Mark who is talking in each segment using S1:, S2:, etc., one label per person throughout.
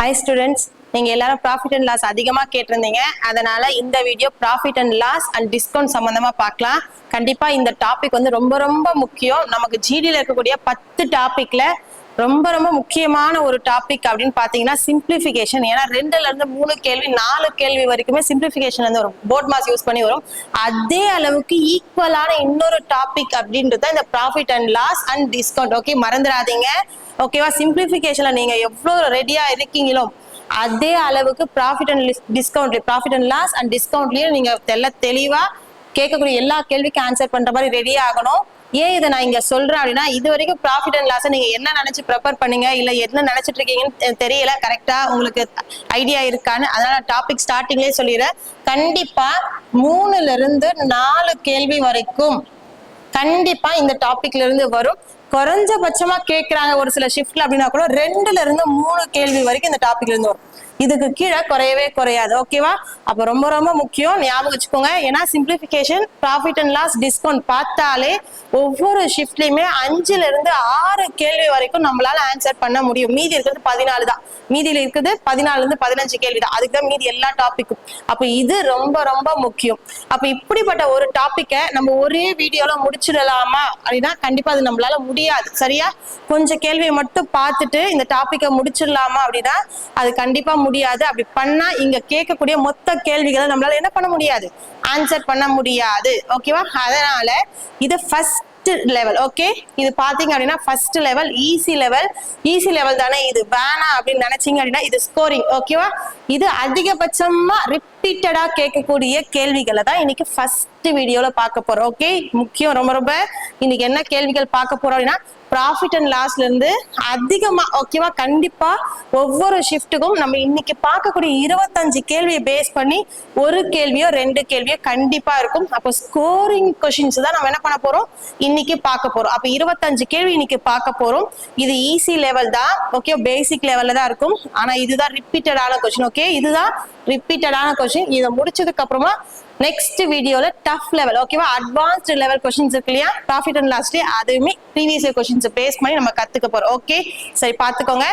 S1: Hi students, நீங்க எல்லாரும் profit and loss அதிகமா கேட்டிருந்தீங்க. அதனால இந்த video profit and loss and discount சம்பந்தமா பார்க்கலாம். கண்டிப்பா இந்த டாபிக் வந்து ரொம்ப ரொம்ப முக்கியம். நமக்கு ஜிடில இருக்கக்கூடிய 10 டாபிக்ல ரொம்ப ரொம்ப முக்கியமான ஒரு டாபிக் அப்படின்னு பாத்தீங்கன்னா சிம்பிளிஃபிகேஷன். ஏன்னா 2ல இருந்து 3 கேள்வி 4 கேள்வி வரைக்குமே சிம்பிளிஃபிகேஷன் வந்து வரும், போர்ட் மாஸ் யூஸ் பண்ணி வரும். அதே அளவுக்கு ஈக்குவலான இன்னொரு டாபிக் அப்படின்றது இந்த profit and loss and discount. Okay, மறந்துடாதீங்க. ஓகேவா? சிம்பிளிஃபிகேஷன்ல நீங்க எவ்வளவு ரெடியா இருக்கீங்களோ அதே அளவுக்கு profit and discount, profit and loss and டிஸ்கவுண்ட்லயும் நீங்க தெளிவா கேட்கக்கூடிய எல்லா கேள்விக்கும் ஆன்சர் பண்ற மாதிரி ரெடி ஆகணும். ஏன் இதை நான் இங்க சொல்றேன் அப்படின்னா, இது வரைக்கும் ப்ராஃபிட் அண்ட் லாஸ் நீங்க என்ன நினைச்சு ப்ரிப்பேர் பண்ணீங்க, இல்ல என்ன நினைச்சிட்டு இருக்கீங்கன்னு தெரியல. கரெக்டா உங்களுக்கு ஐடியா இருக்கான்னு, அதனால டாபிக் ஸ்டார்டிங்லேயே சொல்லிடுறேன். கண்டிப்பா 3ல இருந்து 4 கேள்வி வரைக்கும் கண்டிப்பா இந்த டாபிக்ல இருந்து வரும். குறைஞ்சபட்சமா கேட்கிறாங்க ஒரு சில ஷிஃப்ட்ல அப்படின்னா கூட 2ல இருந்து 3 கேள்வி வரைக்கும் இந்த டாபிக்ல இருந்து வரும். இதுக்கு கீழே குறையவே குறையாது. ஓகேவா? அப்ப ரொம்ப ரொம்ப முக்கியம், ஞாபகம் வச்சுக்கோங்க. ஏன்னா simplification, profit and loss, discount பார்த்தாலே ஒவ்வொரு ஷிஃப்ட்லயுமே 5ல இருந்து 6 கேள்வி வரைக்கும் நம்மளால ஆன்சர் பண்ண முடியும். மீதி இருக்கிறது 14 தான். மீதியில இருக்குது 14ல இருந்து 15 கேள்வி தான். அதுக்கு தான் மீதி எல்லா டாபிக்கும். அப்ப இது ரொம்ப ரொம்ப முக்கியம். அப்ப இப்படிப்பட்ட ஒரு டாபிக்கை நம்ம ஒரே வீடியோல முடிச்சிடலாமா அப்படின்னா கண்டிப்பா அது நம்மளால முடியாது. சரியா? கொஞ்சம் கேள்வியை மட்டும் பார்த்துட்டு இந்த டாபிக்கை முடிச்சிடலாமா அப்படின்னா அது கண்டிப்பா முடியாது. அப்படி பண்ணா இங்க கேட்கக்கூடிய மொத்த கேள்விகளை நம்மளால என்ன பண்ண முடியாது, ஆன்சர் பண்ண முடியாது. ஓகேவா? அதனால இது ஃபர்ஸ்ட் லெவல். ஓகே, இது பாத்தீங்க அப்படின்னா first level, easy level. Easy level தானே இது, வேணாம் அப்படின்னு நினைச்சீங்க அப்படின்னா இது ஸ்கோரிங். ஓகேவா? இது அதிகபட்சமா ரிப்பீட்டடா கேட்கக்கூடிய கேள்விகளை தான் இன்னைக்கு ஃபர்ஸ்ட் வீடியோல பார்க்க போறோம். ஓகே, முக்கியம், ரொம்ப ரொம்ப. இன்னைக்கு என்ன கேள்விகள் பார்க்க போறோம் அப்படின்னா ப்ராஃபிட் அண்ட் லாஸ்ல இருந்து அதிகமா. ஓகேவா? கண்டிப்பா ஒவ்வொரு ஷிஃப்ட்டுக்கும் நம்ம இன்னைக்கு பார்க்கக்கூடிய 25 கேள்வியை பேஸ் பண்ணி ஒரு கேள்வியோ 2 கேள்வியோ கண்டிப்பா இருக்கும். அப்போ ஸ்கோரிங் கொஸ்டின்ஸ் தான் நம்ம என்ன பண்ண போறோம், இன்னைக்கு பார்க்க போறோம். அப்ப 25 கேள்வி இன்னைக்கு பார்க்க போறோம். இது ஈஸி லெவல் தான். ஓகே, பேசிக் லெவல்ல தான் இருக்கும். ஆனா இதுதான் ரிப்பீட்டடான கொஸ்டின். ஓகே, இதுதான் ரிப்பீட்டடான கொஸ்டின். இதை முடிச்சதுக்கு அப்புறமா நெக்ஸ்ட் வீடியோல டஃப் லெவல், ஓகேவா, அட்வான்ஸ்ட் லெவல் கொஸ்டின்ஸ் இருக்கு இல்லையா, ப்ராஃபிட் அண்ட் லாஸ்லயே அதுவுமே ப்ரீவியஸ் இயர் கொஸ்டின்ஸ் பேஸ் பண்ணி நம்ம கத்துக்க போறோம். ஓகே, சரி, பாத்துக்கோங்க.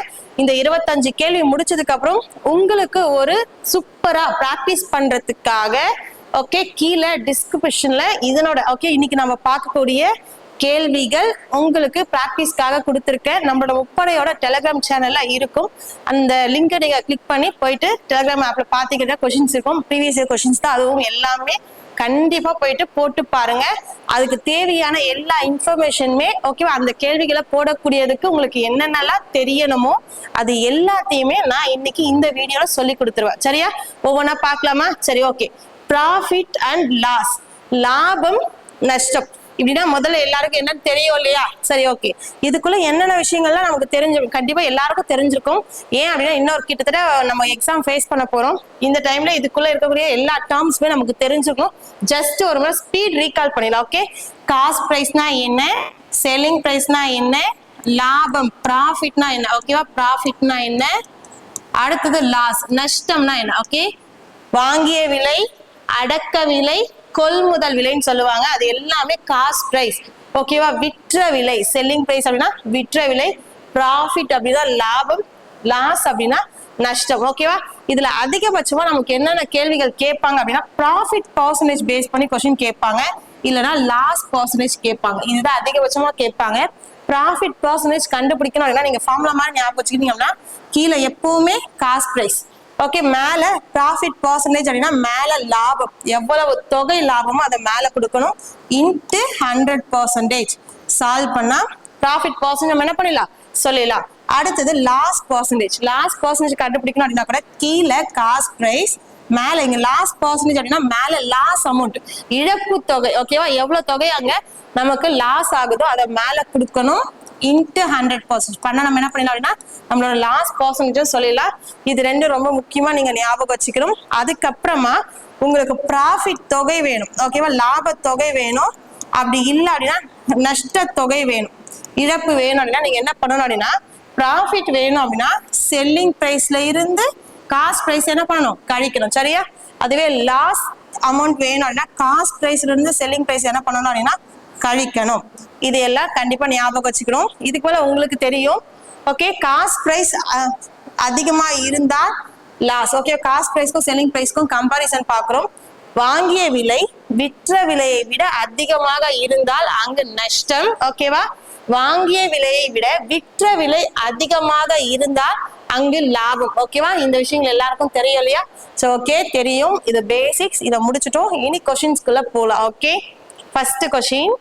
S1: இந்த 25 கேள்வி முடிச்சதுக்கு அப்புறம் உங்களுக்கு ஒரு சூப்பரா பிராக்டிஸ் பண்றதுக்காக ஓகே கீழே டிஸ்கிரிப்ஷன்ல இதனோட ஓகே இன்னைக்கு நம்ம பார்க்கக்கூடிய கேள்விகள் உங்களுக்கு பிராக்டிஸ்க்காக கொடுத்துருக்கேன். நம்மளோட முப்படையோட டெலிகிராம் சேனல்ல இருக்கும். அந்த லிங்கை நீங்க கிளிக் பண்ணி போயிட்டு டெலிகிராம் ஆப்ல பாத்தீங்கன்னா கொஸ்டின்ஸ் இருக்கும். ப்ரீவியஸ் இயர் கொஸ்டின்ஸ் தான், அதுவும் எல்லாமே கண்டிப்பா போயிட்டு போட்டு பாருங்க. அதுக்கு தேவையான எல்லா இன்ஃபர்மேஷனுமே ஓகேவா, அந்த கேள்விகளை போடக்கூடியதுக்கு உங்களுக்கு என்னென்னலாம் தெரியணுமோ அது எல்லாத்தையுமே நான் இன்னைக்கு இந்த வீடியோல சொல்லி கொடுத்துருவேன். சரியா? ஒவ்வொன்றா பார்க்கலாமா? சரி, ஓகே. ப்ராஃபிட் அண்ட் லாஸ், லாபம் நஷ்டம் இப்படின்னா முதல்ல எல்லாருக்கும் என்ன தெரியும் இல்லையா? சரி, ஓகே. இதுக்குள்ள என்னென்ன விஷயங்கள்லாம் நமக்கு தெரிஞ்சிருக்கும், கண்டிப்பா எல்லாருக்கும் தெரிஞ்சிருக்கும். ஏன் அப்படின்னா இன்னொரு கிட்டத்தட்ட நம்ம எக்ஸாம் ஃபேஸ் பண்ண போறோம். இந்த டைம்ல இதுக்குள்ள இருக்கக்கூடிய எல்லா டேர்ம்ஸுமே நமக்கு தெரிஞ்சிருக்கும். ஜஸ்ட் ஒரு முறை ஸ்பீட் ரீகால் பண்ணிடலாம். ஓகே, காஸ்ட் பிரைஸ்னா என்ன, செல்லிங் பிரைஸ்னா என்ன, லாபம் ப்ராஃபிட்னா என்ன, ஓகேவா, ப்ராஃபிட்னா என்ன, அடுத்தது லாஸ் நஷ்டம்னா என்ன, ஓகே, வாங்கிய விலை, அடக்க விலை, கொள்முதல் விலைன்னு சொல்லுவாங்க. அது எல்லாமே காஸ்ட் பிரைஸ். ஓகேவா? விற்ற விலை, செல்லிங் பிரைஸ் அப்படின்னா விற்ற விலை, ப்ராஃபிட் அப்படின்னா லாபம், லாஸ் அப்படின்னா நஷ்டம். ஓகேவா? இதுல அதிகபட்சமா நமக்கு என்னென்ன கேள்விகள் கேட்பாங்க அப்படின்னா ப்ராஃபிட் பர்சன்டேஜ் பேஸ் பண்ணி கொஸ்டின் கேட்பாங்க, இல்லைன்னா லாஸ் பர்சன்டேஜ் கேட்பாங்க. இதுதான் அதிகபட்சமா கேட்பாங்க. ப்ராஃபிட் பர்சன்டேஜ் கண்டுபிடிக்கணும் அப்படின்னா நீங்க ஃபார்முலா மாதிரி ஞாபகம் வச்சுக்கிட்டீங்கன்னா கீழே எப்பவுமே காஸ்ட் பிரைஸ், ஓகே, மேல ப்ராஃபிட் பர்சன்டேஜ் அப்படின்னா மேல லாபம், எவ்வளவு தொகை லாபமோ அதை மேல கொடுக்கணும், இன்ட்டு 100%. சால்வ் பண்ணா ப்ராஃபிட் பர்சன்டேஜ் நம்ம என்ன பண்ணிடலாம், சொல்லிடலாம். அடுத்தது லாஸ் பர்சன்டேஜ். லாஸ் பர்சன்டேஜ் கண்டுபிடிக்கணும் அப்படின்னா கூட கீழே காஸ்ட் பிரைஸ், மேல இங்க லாஸ் பர்சன்டேஜ் அப்படின்னா மேல லாஸ் அமௌண்ட், இழப்பு தொகை. ஓகேவா? எவ்வளவு தொகை அங்க நமக்கு லாஸ் ஆகுதோ அதை மேல கொடுக்கணும், இன்ட்டு 100%. பண்ண நம்ம என்ன பண்ணலாம் அப்படின்னா நம்மளோட லாஸ் பர்சன்டேஜ் சொல்லிடலாம். இது ரெண்டும் ரொம்ப முக்கியமா நீங்க ஞாபகம் வச்சுக்கணும். அதுக்கப்புறமா உங்களுக்கு ப்ராஃபிட் தொகை வேணும், ஓகேவா, லாப தொகை வேணும். அப்படி இல்லை அப்படின்னா நஷ்ட தொகை வேணும், இழப்பு வேணும் அப்படின்னா நீங்க என்ன பண்ணணும் அப்படின்னா ப்ராஃபிட் வேணும் அப்படின்னா செல்லிங் பிரைஸ்ல இருந்து காஸ்ட் பிரைஸ் என்ன பண்ணணும், கழிக்கணும். சரியா? அதுவே லாஸ் அமௌண்ட் வேணும் அப்படின்னா காஸ்ட் பிரைஸ்ல இருந்து செல்லிங் பிரைஸ் என்ன பண்ணணும் அப்படின்னா கழிக்கணும். இதையெல்லாம் கண்டிப்பா ஞாபகம் வச்சுக்கணும். இதுக்கு மேல உங்களுக்கு தெரியும். ஓகே, காஸ்ட் பிரைஸ் அதிகமா இருந்தா லாஸ். ஓகே, காஸ்ட் பிரைஸ்க்கும் செல்லிங் பிரைஸ்க்கும் கம்பாரிசன் பார்க்கிறோம். வாங்கிய விலை விற்ற விலையை விட அதிகமாக இருந்தால் அங்கு நஷ்டம். ஓகேவா? வாங்கிய விலையை விட விற்ற விலை அதிகமாக இருந்தால் அங்கு லாபம். ஓகேவா? இந்த விஷயங்கள் எல்லாருக்கும் தெரியும் இல்லையா? சோ ஓகே, தெரியும். இது பேசிக்ஸ். இதை முடிச்சிட்டோம். இனி கொஸ்டின்ஸ்குள்ள போலாம். Okay, first question.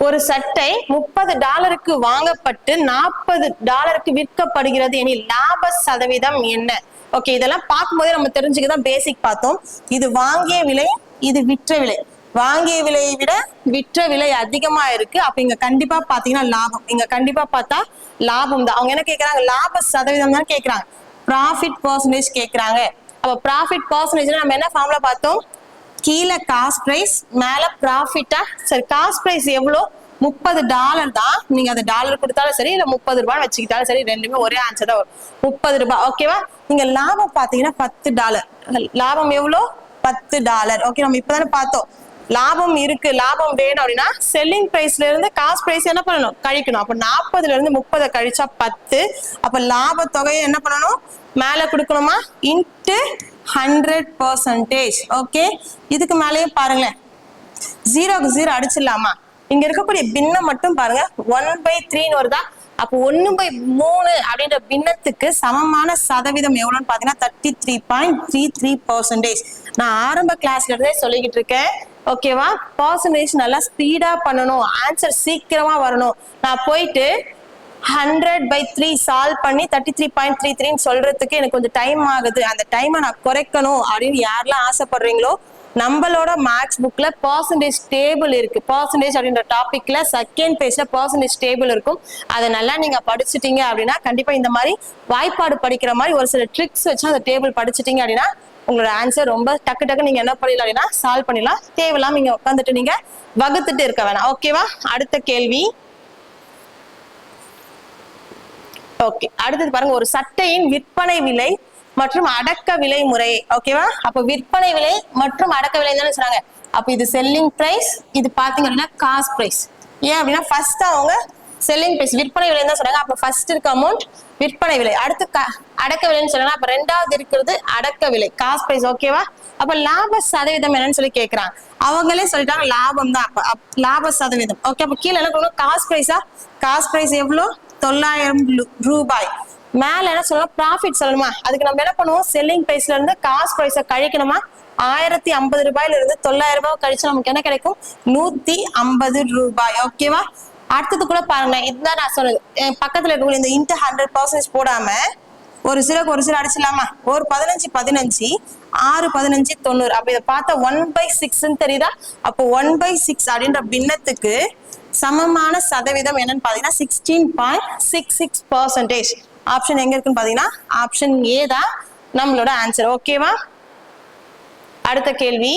S1: ஒரு சட்டை $30 வாங்கப்பட்டு $40 விற்கப்படுகிறது எனில் லாப சதவீதம் என்ன? ஓகே, இதெல்லாம் பார்க்கும்போதே நம்ம தெரிஞ்சுக்கதான் பேசிக் பார்த்தோம். இது வாங்கிய விலை, இது விற்ற விலை. வாங்கிய விலையை விட விற்ற விலை அதிகமா இருக்கு. அப்ப இங்க கண்டிப்பா பாத்தீங்கன்னா லாபம். இங்க கண்டிப்பா பார்த்தா லாபம் தான். அவங்க என்ன கேக்குறாங்க? லாப சதவீதம் தான் கேக்குறாங்க. ப்ராஃபிட் பர்சன்டேஜ் கேக்குறாங்க. அப்ப ப்ராஃபிட் பர்சன்டேஜ் நம்ம என்ன ஃபார்முலா பார்த்தோம்? கீழே காஸ்ட் பிரைஸ், மேல ப்ராஃபிட்டா. சரி, காஸ்ட் பிரைஸ் எவ்வளோ? $30 தான். நீங்க அந்த டாலர் கொடுத்தாலும் சரி, இல்ல $30 வச்சுக்கிட்டாலும் சரி, ரெண்டுமே ஒரே ஆன்சர் தான் வரும். $30. ஓகேவா? நீங்க லாபம் பாத்தீங்கன்னா $10. லாபம் எவ்வளோ? $10. ஓகே, நம்ம இப்பதானே பார்த்தோம். லாபம் இருக்கு, லாபம் வேணும் அப்படின்னா செல்லிங் பிரைஸ்ல இருந்து காஸ்ட் பிரைஸ் என்ன பண்ணணும்? கழிக்கணும். அப்ப 40ல இருந்து 30 கழிச்சா 10. அப்ப லாப தொகையை என்ன பண்ணணும்? மேல கொடுக்கணுமா? இன்ட்டு 100%. ஓகே, இதுக்கு மேலேயே பாருங்களேன், 0க்கு 0 அடிச்சிடலாமா? இங்க இருக்கக்கூடிய பின்னம் மட்டும் பாருங்க, 1/3 வருதா? அப்போ 1/3 அப்படின்ற பின்னத்துக்கு சமமான சதவீதம் எவ்வளவுன்னு பாத்தீங்கன்னா 33.33%. நான் ஆரம்ப கிளாஸ்ல இருந்தே சொல்லிக்கிட்டு இருக்கேன். ஓகேவா? பர்சன்டேஜ் நல்லா ஸ்பீடா பண்ணணும், ஆன்சர் சீக்கிரமா வரணும். நான் போயிட்டு 100/3 சால்வ் பண்ணி 33.33 சொல்றதுக்கு எனக்கு கொஞ்சம் டைம் ஆகுது. அந்த டைமை நான் குறைக்கணும் அப்படின்னு யாரெல்லாம் ஆசைப்படுறீங்களோ, நம்மளோட மேக்ஸ் புக்ல பர்சன்டேஜ் டேபிள் இருக்கு. பர்சன்டேஜ் அப்படின்ற டாபிக்ல செகண்ட் பேஜ்ல பர்சன்டேஜ் டேபிள் இருக்கும். அதை நல்லா நீங்க படிச்சுட்டீங்க அப்படின்னா கண்டிப்பா இந்த மாதிரி வாய்ப்பாடு படிக்கிற மாதிரி ஒரு சில ட்ரிக்ஸ் வச்சு அந்த டேபிள் படிச்சுட்டீங்க அப்படின்னா உங்களோட ஆன்சர் ரொம்ப டக்கு நீங்க என்ன பண்ணிடலாம் அப்படின்னா சால்வ் பண்ணிடலாம். தேவையில்லாம நீங்க உட்காந்துட்டு நீங்க வகுத்துட்டு இருக்க வேணாம். ஓகேவா? அடுத்த கேள்வி. ஓகே, அடுத்தது பாருங்க, ஒரு சட்டையின் விற்பனை விலை மற்றும் அடக்க விலை முறை. ஓகேவா? அப்ப விற்பனை விலை மற்றும் அடக்க விலை தானே சொன்னாங்க. அப்ப இது செல்லிங் பிரைஸ், இது பாத்தீங்க அப்படின்னா காஸ்ட் பிரைஸ். ஏன் அப்படின்னா ஃபர்ஸ்ட் அவங்க செல்லிங் பிரைஸ் விற்பனை விலை தான் சொன்னாங்க. அப்ப ஃபர்ஸ்ட் இருக்க அமௌண்ட் விற்பனை விலை, அடுத்து அடக்க விலைன்னு சொன்னாங்க. அப்ப ரெண்டாவது இருக்கிறது அடக்க விலை, காஸ்ட் பிரைஸ். ஓகேவா? அப்ப லாப சதவீதம் என்னன்னு சொல்லி கேக்குறாங்க. அவங்களே சொல்லிட்டாங்க லாபம் தான். அப்ப லாப சதவீதம். ஓகே, அப்ப கீழே என்ன கொடுக்கணும்? காஸ்ட் பிரைஸா? காஸ்ட் பிரைஸ் எவ்வளோ? $900. மேல என்ன சொல்லணும்? ப்ராஃபிட் சொல்லணுமா? அதுக்கு நம்ம என்ன பண்ணுவோம்? செல்லிங் பிரைஸ்ல இருந்து காஸ்ட் பிரைஸ கழிக்கணுமா? $1050 இருந்து $900 கழிச்சு நமக்கு என்ன கிடைக்கும்? $150. ஓகேவா? அடுத்தது கூட பாருங்க, இதுதான் நான் சொன்னது. பக்கத்துல இருக்கக்கூடிய இந்த இன்ட்டு 100% போடாம ஒரு சிலருக்கு ஒரு சில அடிச்சிடலாமா? ஒரு 15 15 6 15 90. அப்ப இதை பார்த்தா 1/6 தெரியுதா? அப்போ 1/6 அப்படின்ற பின்னத்துக்கு சமமான சதவீதம் என்னன்னு பாத்தீங்கன்னா 16.66%. ஆப்ஷன் எங்க இருக்குன்னு பாத்தீங்கன்னா ஆப்ஷன் ஏ தான் நம்மளோட ஆன்சர். ஓகேவா? அடுத்த கேள்வி.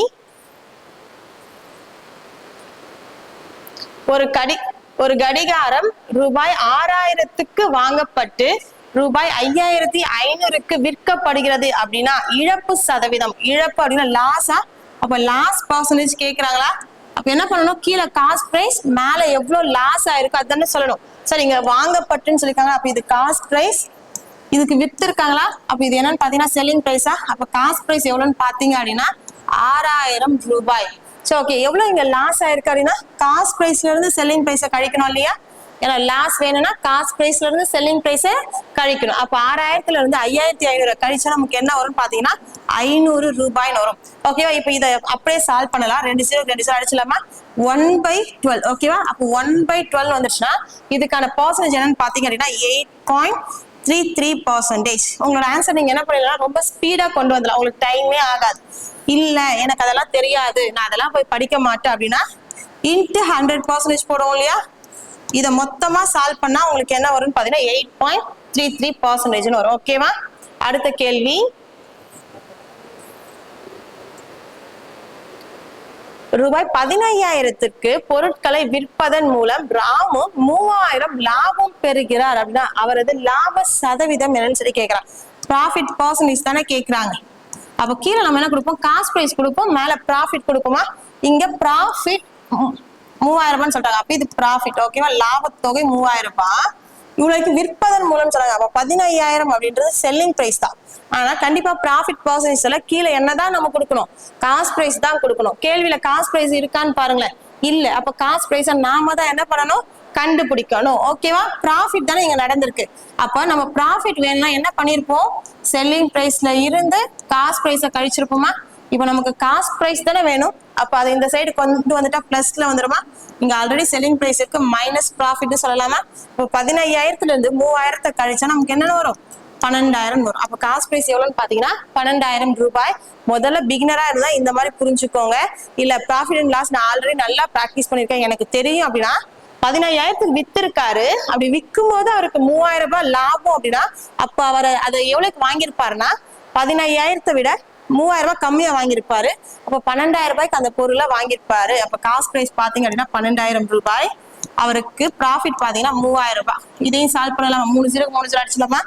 S1: ஒரு கடிகாரம் ₹6000க்கு வாங்கப்பட்டு ₹5500க்கு விற்கப்படுகிறது அப்படின்னா இழப்பு சதவீதம், இழப்பு அப்படின்னா லாஸா? அப்ப லாஸ் பர்சன்டேஜ் கேக்குறாங்களா? அப்ப என்ன பண்ணணும்? கீழே காஸ்ட் பிரைஸ், மேல எவ்வளவு லாஸ் ஆயிருக்கு அதுதானே சொல்லணும். சரி, இங்க வாங்கப்பட்டுன்னு சொல்லிருக்காங்க. அப்ப இது காஸ்ட் பிரைஸ், இதுக்கு வித்து இருக்காங்களா? அப்ப இது என்னன்னு பாத்தீங்கன்னா செல்லிங் பிரைஸா? அப்ப காஸ்ட் பிரைஸ் எவ்வளவுன்னு பாத்தீங்க அப்படின்னா ₹6000. சோ ஓகே, எவ்வளவு இங்க லாஸ் ஆயிருக்கு அப்படின்னா காஸ்ட் பிரைஸ்ல இருந்து செல்லிங் பிரைஸ கழிக்கணும் இல்லையா? ஏன்னா லாஸ் வேணும்னா காஸ்ட் பிரைஸ்ல இருந்து செல்லிங் பிரைஸ கழிக்கணும். அப்ப 6000ல இருந்து 5500 கழிச்சா நமக்கு என்ன வரும் பாத்தீங்கன்னா ₹500 வரும். ஓகேவா? இப்ப இதை அப்படியே சால்வ் பண்ணலாம். 2 0 அடிச்சலாமா? 1/12. ஓகேவா? அப்போ 1/12 வந்துருச்சுன்னா இதுக்கான பர்சன்டேஜ் என்னன்னு பாத்தீங்க அப்படின்னா 8.33%. உங்களோட ஆன்சர் நீங்க என்ன பண்ணலாம்? ரொம்ப ஸ்பீடா கொண்டு வந்துடலாம். உங்களுக்கு டைமே ஆகாது. இல்ல எனக்கு அதெல்லாம் தெரியாது, நான் அதெல்லாம் போய் படிக்க மாட்டேன் அப்படின்னா இன்ட்டு 100% போடுவோம் இல்லையா? இதை மொத்தமா சால்வ் பண்ணா உங்களுக்கு என்ன வரும்னு பாத்தீங்கன்னா 8.33% வரும். ஓகேவா? அடுத்த கேள்வி. ₹15,000க்கு பொருட்களை விற்பதன் மூலம் ராமு 3000 லாபம் பெறுகிறார் அப்படின்னா அவரது லாப சதவீதம் என்னன்னு சொல்லி கேட்கிறான். ப்ராஃபிட் பர்சன்டேஜ் தானே கேட்கிறாங்க. அப்ப கீழே நம்ம என்ன கொடுப்போம்? காஸ்ட் பிரைஸ் கொடுப்போம், மேல ப்ராஃபிட் கொடுப்போமா? இங்க ப்ராஃபிட் 3000 சொல்றாங்க. அப்ப இது ப்ராஃபிட். ஓகேவா? லாபத்தொகை 3000. இவ்வளவுக்கு விற்பதன் மூலம் சொல்றாங்க. அப்ப 15,000 அப்படின்றது செல்லிங் பிரைஸ் தான். ஆனா கண்டிப்பா ப்ராஃபிட் பர்சன்டேஜ்ல கீழே என்னதான் நம்ம கொடுக்கணும், காஸ்ட் பிரைஸ் தான் கொடுக்கணும். கேள்வியில காஸ்ட் பிரைஸ் இருக்கான்னு பாருங்களேன், இல்ல. அப்ப காஸ்ட் பிரைஸ் நாம தான் என்ன பண்ணணும், கண்டுபிடிக்கணும். ஓகேவா, ப்ராஃபிட் தானே இங்க நடந்திருக்கு. அப்ப நம்ம ப்ராஃபிட் வேணும்னா என்ன பண்ணிருப்போம், செல்லிங் பிரைஸ்ல இருந்து காஸ்ட் பிரைஸ கழிச்சிருப்போமா. இப்ப நமக்கு காஸ்ட் பிரைஸ் தானே வேணும். அப்ப அது இந்த சைடு கொண்டு வந்துட்டா பிளஸ்ல வந்துருமா. இங்க ஆல்ரெடி செல்லிங் பிரைஸ் இருக்கு, மைனஸ் ப்ராஃபிட் சொல்லலாமா. இப்போ 15,000 இருந்து 3,000 கழிச்சா நமக்கு என்ன வரும், 12,000 வரும். அப்ப காஸ்ட் பிரைஸ் எவ்வளவுன்னு பாத்தீங்கன்னா 12,000 ரூபாய். முதல்ல பிகினரா இருந்தா இந்த மாதிரி புரிஞ்சுக்கோங்க. இல்ல ப்ராஃபிட் அண்ட் லாஸ் நான் ஆல்ரெடி நல்லா பிராக்டிஸ் பண்ணிருக்கேன், எனக்கு தெரியும் அப்படின்னா 15,000 வித்து இருக்காரு. அப்படி விற்கும் போது அவருக்கு 3,000 ரூபாய் லாபம் அப்படின்னா அப்ப அவர் அதை எவ்வளவுக்கு வாங்கியிருப்பாருன்னா 15,000 விட 3,000 ரூபாய் கம்மியா வாங்கியிருப்பாரு. அப்ப 12,000 ரூபாய்க்கு அந்த பொருளை வாங்கியிருப்பாரு. அப்ப காஸ்ட் பிரைஸ் பாத்தீங்க அப்படின்னா 12,000 ரூபாய். அவருக்கு ப்ராஃபிட் பாத்தீங்கன்னா 3,000 ரூபாய். இதையும் சால்வ் பண்ணலாம். 3 0 அடிச்சிடலாமா.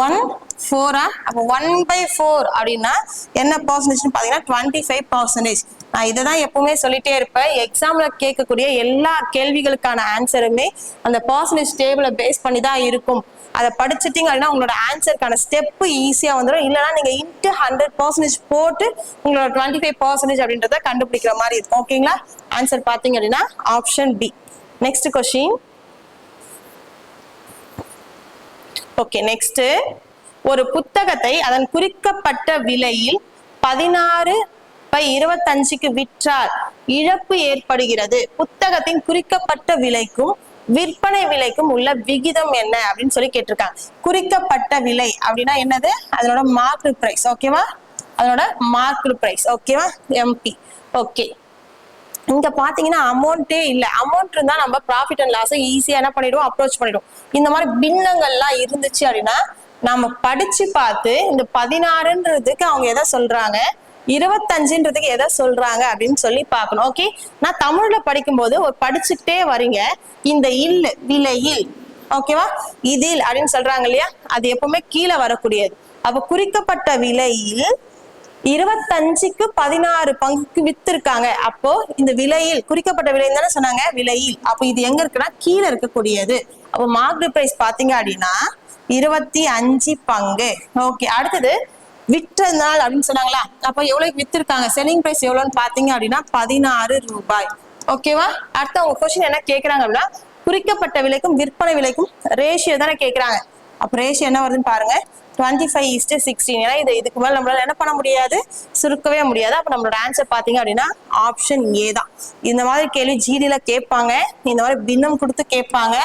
S1: 1/4. அப்ப 1/4 அப்படின்னா என்ன பர்சன்டேஜ் பாத்தீங்கன்னா 25%. நான் இதைதான் எப்பவுமே சொல்லிட்டே இருப்பேன். எக்ஸாம்ல கேட்கக்கூடிய எல்லா கேள்விகளுக்கான ஆன்சருமே அந்த பர்சன்டேஜ் டேபிளை பேஸ் பண்ணி தான் இருக்கும். அதை படிச்சுட்டீங்க அப்படின்னா உங்களோட ஆன்சருக்கான ஸ்டெப் ஈஸியா வந்துடும். இல்லைன்னா நீங்க இன்ட்டு 100% போட்டு உங்களோட 25% அப்படின்றத கண்டுபிடிக்கிற மாதிரி இருக்கும். ஓகேங்களா, ஆன்சர் பாத்தீங்க அப்படின்னா option B. Next question. Okay, next. ஒரு புத்தகத்தை அதன் குறிக்கப்பட்ட விலையில் 16/25 விற்றால் இழப்பு ஏற்படுகிறது. புத்தகத்தின் குறிக்கப்பட்ட விலைக்கும் விற்பனை விலைக்கும் உள்ள விகிதம் என்ன அப்படின்னு சொல்லி கேட்டிருக்காங்க. குறிக்கப்பட்ட விலை அப்படின்னா என்னது, அதனோட மார்க் பிரைஸ். ஓகேவா, அதனோட மார்க் பிரைஸ். ஓகேவா, எம்பி. ஓகே, இங்க பாத்தீங்கன்னா அமௌண்ட்டே இல்ல. அமௌண்ட் இருந்தா நம்ம ப்ராஃபிட் அண்ட் லாஸ் ஈஸியா என்ன பண்ணிடுவோம், அப்ரோச் பண்ணிடுவோம். இந்த மாதிரி பின்னங்கள்லாம் இருந்துச்சு அப்படின்னா நம்ம படிச்சு பார்த்து இந்த 16ன்றதுக்கு அவங்க எதை சொல்றாங்க, 25ன்றதுக்கு எதை சொல்றாங்க அப்படின்னு சொல்லி பார்க்கணும். ஓகே, நான் தமிழ்ல படிக்கும்போது ஒரு படிச்சுட்டே வரீங்க. இந்த இல் விலையில், ஓகேவா, இதில் அப்படின்னு சொல்றாங்க இல்லையா, அது எப்பவுமே கீழே வரக்கூடியது. அப்ப குறிக்கப்பட்ட விலையில் 25க்கு 16 பங்குக்கு வித்திருக்காங்க. அப்போ இந்த விலையில் குறிக்கப்பட்ட விலை தானே சொன்னாங்க, விலையில். அப்போ இது எங்க இருக்குன்னா கீழே இருக்கக்கூடியது. அப்போ மார்க்கெட் பிரைஸ் பாத்தீங்க அப்படின்னா 25 பங்கு. ஓகே, அடுத்தது விற்ற நாள் அப்படின்னு சொன்னாங்களா, அப்ப எவ்வளவு வித்திருக்காங்க, செல்லிங் பிரைஸ் எவ்வளவுன்னு பாத்தீங்க அப்படின்னா 16 ரூபாய். ஓகேவா, அடுத்து அவங்க கொஸ்டின் என்ன கேக்குறாங்க அப்படின்னா குறிக்கப்பட்ட விலைக்கும் விற்பனை விலைக்கும் ரேஷியோ தானே கேக்குறாங்க. அப்ப ரேஷியோ என்ன வருதுன்னு பாருங்க, 25:16. ஏன்னா இதுக்கு மேல நம்மளால என்ன பண்ண முடியாது, சுருக்கவே முடியாது. அப்ப நம்மளோட ஆன்சர் பாத்தீங்க அப்படின்னா ஆப்ஷன் ஏ தான். இந்த மாதிரி கேள்வி ஜிடில கேட்பாங்க, இந்த மாதிரி பின்னம் கொடுத்து கேட்பாங்க.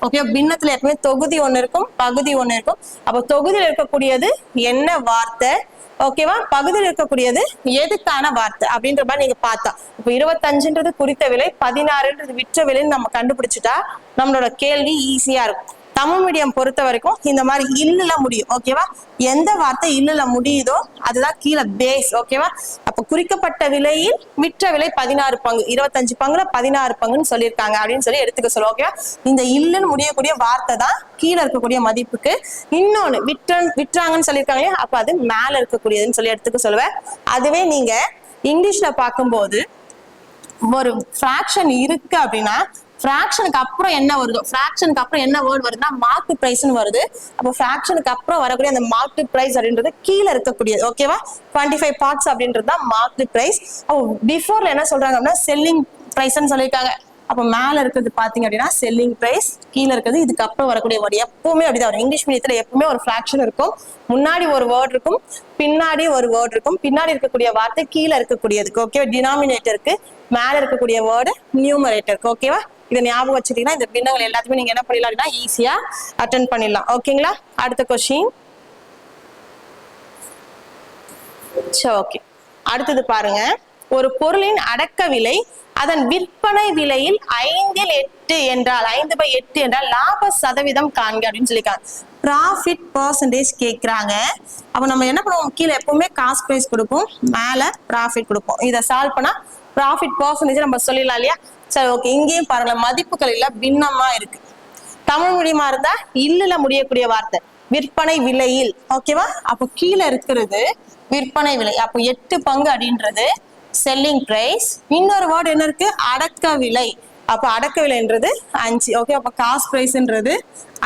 S1: ஓகே, பின்னத்துல எப்பவுமே தொகுதி ஒண்ணு இருக்கும், பகுதி ஒண்ணு இருக்கும். அப்ப தொகுதியில் இருக்கக்கூடியது என்ன வார்த்தை, ஓகேவா, பகுதியில் இருக்கக்கூடியது எதுக்கான வார்த்தை அப்படின்ற மாதிரி நீங்க பார்த்தா. இப்ப 25ன்றது குறித்த விலை, 16ன்றது விற்ற விலைன்னு நம்ம கண்டுபிடிச்சிட்டா நம்மளோட கேள்வி ஈஸியா இருக்கும். தமிழ் மீடியம் பொறுத்த வரைக்கும் இந்த மாதிரி இல்லல முடியும். ஓகேவா, எந்த வார்த்தை இல்லல முடியுதோ அதுதான் கீழே பேஸ். ஓகேவா, அப்ப குறிக்கப்பட்ட விலையில் விற்ற விலை 16 பங்கு, 25 பங்குல 16 பங்குன்னு சொல்லியிருக்காங்க அப்படின்னு சொல்லி எடுத்துக்க சொல்லுவோம். ஓகேவா, இந்த இல்லன்னு முடியக்கூடிய வார்த்தை தான் கீழே இருக்கக்கூடிய மதிப்புக்கு. இன்னொன்னு விற்றாங்கன்னு சொல்லியிருக்காங்க, அப்ப அது மேல இருக்கக்கூடியதுன்னு சொல்லி எடுத்துக்க சொல்லுவேன். அதுவே நீங்க இங்கிலீஷ்ல பார்க்கும்போது ஒரு ஃபிராக்ஷன் இருக்கு அப்படின்னா ஃபிராக்ஷனுக்கு அப்புறம் என்ன வருதோ, ஃபிராக்ஷனுக்கு அப்புறம் என்ன வேர்ட் வருதுன்னா மார்க் பிரைஸ்னு வருது. அப்போ ஃபிராக்ஷனுக்கு அப்புறம் வரக்கூடிய அந்த மார்க் பிரைஸ் அப்படின்றது கீழே இருக்கக்கூடியது. ஓகேவா, 25 பார்ட்ஸ் அப்படின்றது தான் மார்க் பிரைஸ். பிஃபோர்ல என்ன சொல்றாங்க அப்படின்னா செல்லிங் பிரைஸ்ன்னு சொல்லியிருக்காங்க. அப்போ மேல இருக்கிறது பாத்தீங்க அப்படின்னா செல்லிங் பிரைஸ், கீழே இருக்கிறது இதுக்கு அப்புறம் வரக்கூடிய வேர்டு. எப்பவுமே அப்படிதான் வரும். இங்கிலீஷ் மீடியத்துல எப்பவுமே ஒரு ஃபிராக்ஷன் இருக்கும், முன்னாடி ஒரு வேர்ட் இருக்கும், பின்னாடி ஒரு வேர்ட் இருக்கும். பின்னாடி இருக்கக்கூடிய வார்த்தை கீழே இருக்கக்கூடியதுக்கு. ஓகேவா, டினாமினேட்டருக்கு, மேல இருக்கக்கூடிய வேர்டு நியூமரேட்டருக்கு. ஓகேவா, இதை ஞாபகம் வச்சுட்டீங்கன்னா இந்த பின்னங்கள் எல்லாத்தையுமே நீங்க என்ன பண்ணிடலாம், ஈஸியா அட்டென்ட் பண்ணிடலாம். ஓகேங்களா, அடுத்த கொஸ்டின். ஓகே, அடுத்தது பாருங்க. ஒரு பொருளின் அடக்க விலை அதன் விற்பனை விலையில் 5/8 என்றால் 5/8 என்றால் லாப சதவீதம் காண்க அப்படின்னு சொல்லியிருக்காங்க. ப்ராஃபிட் பர்சன்டேஜ் கேட்கிறாங்க. அப்ப நம்ம என்ன பண்ணுவோம், கீழே எப்பவுமே காஸ்ட் பிரைஸ் கொடுப்போம், மேல ப்ராஃபிட் கொடுப்போம். இதை சால்வ் பண்ணா ப்ராஃபிட் பர்சன்டேஜ் நம்ம சொல்லிடலாம் இல்லையா. சரி, ஓகே, இங்கேயும் பாருங்க மதிப்புகள் இல்ல பின்னமா இருக்கு. தமிழ் மீடியமா இருந்தா இல்லல முடியக்கூடிய வார்த்தை விற்பனை விலையில். ஓகேவா, அப்போ கீழே இருக்கிறது விற்பனை விலை. அப்போ 8 பங்கு அப்படின்றது செல்லிங் பிரைஸ். இன்னொரு வேர்டு என்ன இருக்கு, அடக்க விலை. அப்ப அடக்க விலைன்றது 5. ஓகே, அப்ப காஸ்ட் பிரைஸ்ன்றது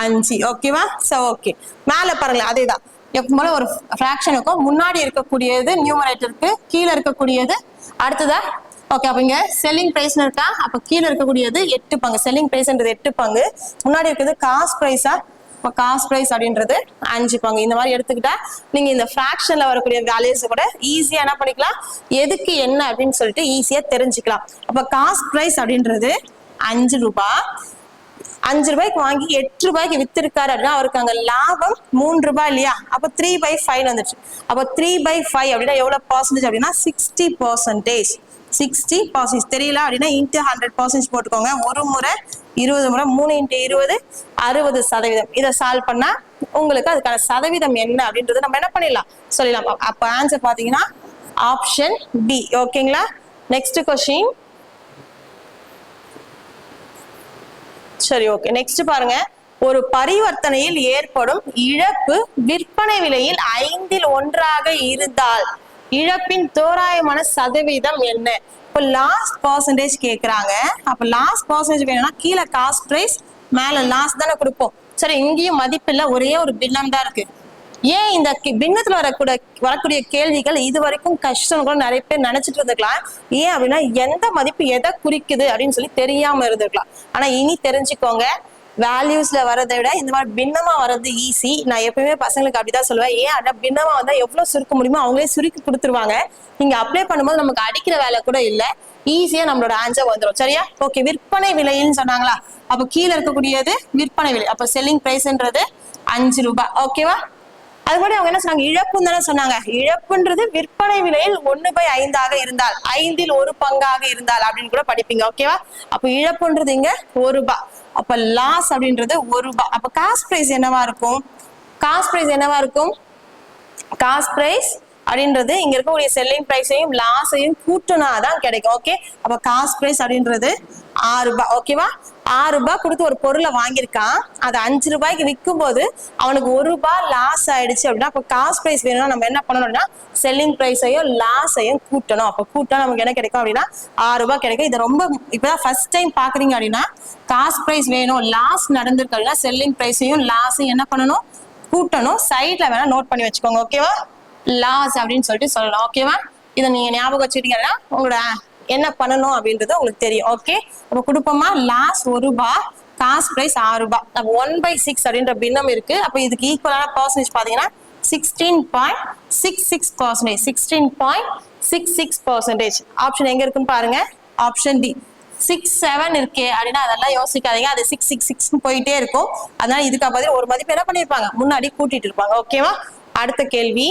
S1: 5. ஓகேவா? சோ ஓகே, மேல பாருங்களேன் அதேதான். எப்பவும் போல ஒரு ஃபிராக்ஷனுக்கும் முன்னாடி இருக்கக்கூடியது நியூமரேட்டருக்கு, கீழே இருக்கக்கூடியது அடுத்ததா. ஓகே, அப்ப இங்க செல்லிங் பிரைஸ் இருக்கா, அப்ப கீழே இருக்கக்கூடியது 8 பங்கு. செல்லிங் பிரைஸ்ன்றது 8 பங்கு, முன்னாடி இருக்குது காஸ்ட் பிரைஸா, இப்போ காஸ்ட் பிரைஸ் அப்படின்றது 5 பங்கு. இந்த மாதிரி எடுத்துக்கிட்டா நீங்க இந்த ஃபிராக்ஷன்ல வரக்கூடிய வேல்யூஸ் கூட ஈஸியா என்ன பண்ணிக்கலாம், எதுக்கு என்ன அப்படின்னு சொல்லிட்டு ஈஸியா தெரிஞ்சுக்கலாம். அப்ப காஸ்ட் பிரைஸ் அப்படின்றது 5 ரூபாய். 5 ரூபாய்க்கு வாங்கி 8 ரூபாய்க்கு வித்திருக்காரு அப்படின்னா அவருக்கு அங்க லாபம் 3 ரூபாய் இல்லையா? அப்ப 3/5 வந்துச்சு. அப்ப 3/5 அப்படின்னா எவ்வளவு பர்சன்டேஜ் அப்படின்னா 60%. 60% தெரியல அப்படின்னா இன்ட்டு 100% போட்டுக்கோங்க. ஒரு முறை 20 முறை 3 × 20 60%. இதை சால்வ் பண்ணா உங்களுக்கு அதுக்கான சதவீதம் என்ன அப்படின்றது நம்ம என்ன பண்ணிடலாம் சொல்லலாம். அப்ப ஆன்சர் பாத்தீங்கன்னா ஆப்ஷன் டி. ஓகேங்களா? Next question. சரி, ஓகே, நெக்ஸ்ட் பாருங்க. ஒரு பரிவர்த்தனையில் ஏற்படும் இழப்பு விற்பனை விலையில் 5ல் 1 இருந்தால் இழப்பின் தோராயமான சதவீதம் என்ன? இப்போ லாஸ்ட் பர்சன்டேஜ் கேக்குறாங்க. அப்ப லாஸ்ட் பர்சன்டேஜ் வேணும்னா கீழே காஸ்ட் பிரைஸ், மேல லாஸ்ட் தானே கொடுப்போம். சரி, இங்கேயும் மதிப்பில்ல, ஒரே ஒரு பின்னம் தான் இருக்கு. ஏன் இந்த பின்னத்துல வரக்கூடிய கேள்விகள் இது வரைக்கும் கஷ்டம் கூட நிறைய பேர் நினைச்சிட்டு இருந்துக்கலாம். ஏன் அப்படின்னா எந்த மதிப்பு எதை குறிக்குது அப்படின்னு சொல்லி தெரியாம இருந்திருக்கலாம். ஆனா இனி தெரிஞ்சுக்கோங்க, வேல்யூஸ்ல வரதை விட இந்த மாதிரி பின்னமா வர்றது ஈஸி. நான் எப்பவுமே பசங்களுக்கு அப்படிதான் சொல்லுவேன். ஏன் அப்படின்னா பின்னமா வந்தா எவ்வளவு சுருக்க முடியுமோ அவங்களே சுருக்கி கொடுத்துருவாங்க. நீங்க அப்ளை பண்ணும்போது நமக்கு அடிக்கிற வேலை கூட இல்ல, ஈஸியா நம்மளோட ஆன்சர் வந்துடும். சரியா? ஓகே, விற்பனை விலைன்னு சொன்னாங்களா, அப்ப கீழே இருக்கக்கூடியது விற்பனை விலை. அப்ப செல்லிங் பிரைஸ்ன்றது 5 ரூபாய். ஓகேவா? அது மாதிரி அவங்க என்ன சொன்னாங்க, இழப்புன்னு தானே சொன்னாங்க. இழப்புன்றது விற்பனை விலையில் 1/5 இருந்தால், 5ல் 1 பங்காக இருந்தால் அப்படின்னு கூட படிப்பீங்க. ஓகேவா? அப்ப இழப்புன்றது இங்க 1 ரூபாய். அப்ப லாஸ் அப்படின்றது 1 ரூபாய். அப்ப காஸ்ட் பிரைஸ் என்னவா இருக்கும்? காஸ்ட் பிரைஸ் என்னவா இருக்கும்? காஸ்ட் பிரைஸ் அப்படின்றது இங்க இருக்கக்கூடிய செல்லிங் பிரைஸையும் லாஸையும் கூட்டினாதான் கிடைக்கும். ஓகே, அப்ப காஸ்ட் பிரைஸ் அப்படின்றது 6 ரூபாய். ஓகேவா? 6 ரூபாய் கொடுத்து ஒரு பொருளை வாங்கியிருக்கான், அது 5 ரூபாய்க்கு விற்கும் போது அவனுக்கு 1 ரூபாய் லாஸ் ஆயிடுச்சு அப்படின்னா அப்ப காஸ்ட் பிரைஸ் வேணும்னா நம்ம என்ன பண்ணணும் அப்படின்னா செல்லிங் பிரைஸையும் லாஸையும் கூட்டணும். அப்ப கூட்டா நமக்கு என்ன கிடைக்கும் அப்படின்னா 6 ரூபாய் கிடைக்கும். இது ரொம்ப இப்பதான் ஃபர்ஸ்ட் டைம் பாக்குறீங்க அப்படின்னா காஸ்ட் பிரைஸ் வேணும், லாஸ் நடந்திருக்கு அப்படின்னா செல்லிங் பிரைஸையும் லாஸையும் என்ன பண்ணணும், கூட்டணும். சைட்ல வேணா நோட் பண்ணி வச்சுக்கோங்க. ஓகேவா? லாஸ் அப்படின்னு சொல்லிட்டு சொல்லலாம். ஓகேவா? இதை நீங்க ஞாபகம் வச்சுட்டீங்கன்னா உங்களோட என்ன பண்ணணும் அப்படின்றது உங்களுக்கு தெரியும். ஓகே, அப்ப கொடுப்போமா, லாஸ் 1 ரூபாய், காஸ்ட் பிரைஸ் 6 ரூபாய். அப்ப 1/6 அப்படின்ற பின்னம் இருக்கு. அப்ப இதுக்கு ஈக்குவலான பர்சன்டேஜ் பாத்தீங்கன்னா 16.66%. 16.66%. ஆப்ஷன் எங்க இருக்குன்னு பாருங்க, ஆப்ஷன் டி. 6, 7 இருக்கே அப்படின்னா அதெல்லாம் யோசிக்காதீங்க, அது 666 போயிட்டே இருக்கும். அதனால இதுக்கு பதில் ஒரு மதிப்பு என்ன பண்ணிருப்பாங்க, முன்னாடி கூட்டிட்டு இருப்பாங்க. ஓகேவா? அடுத்த கேள்வி.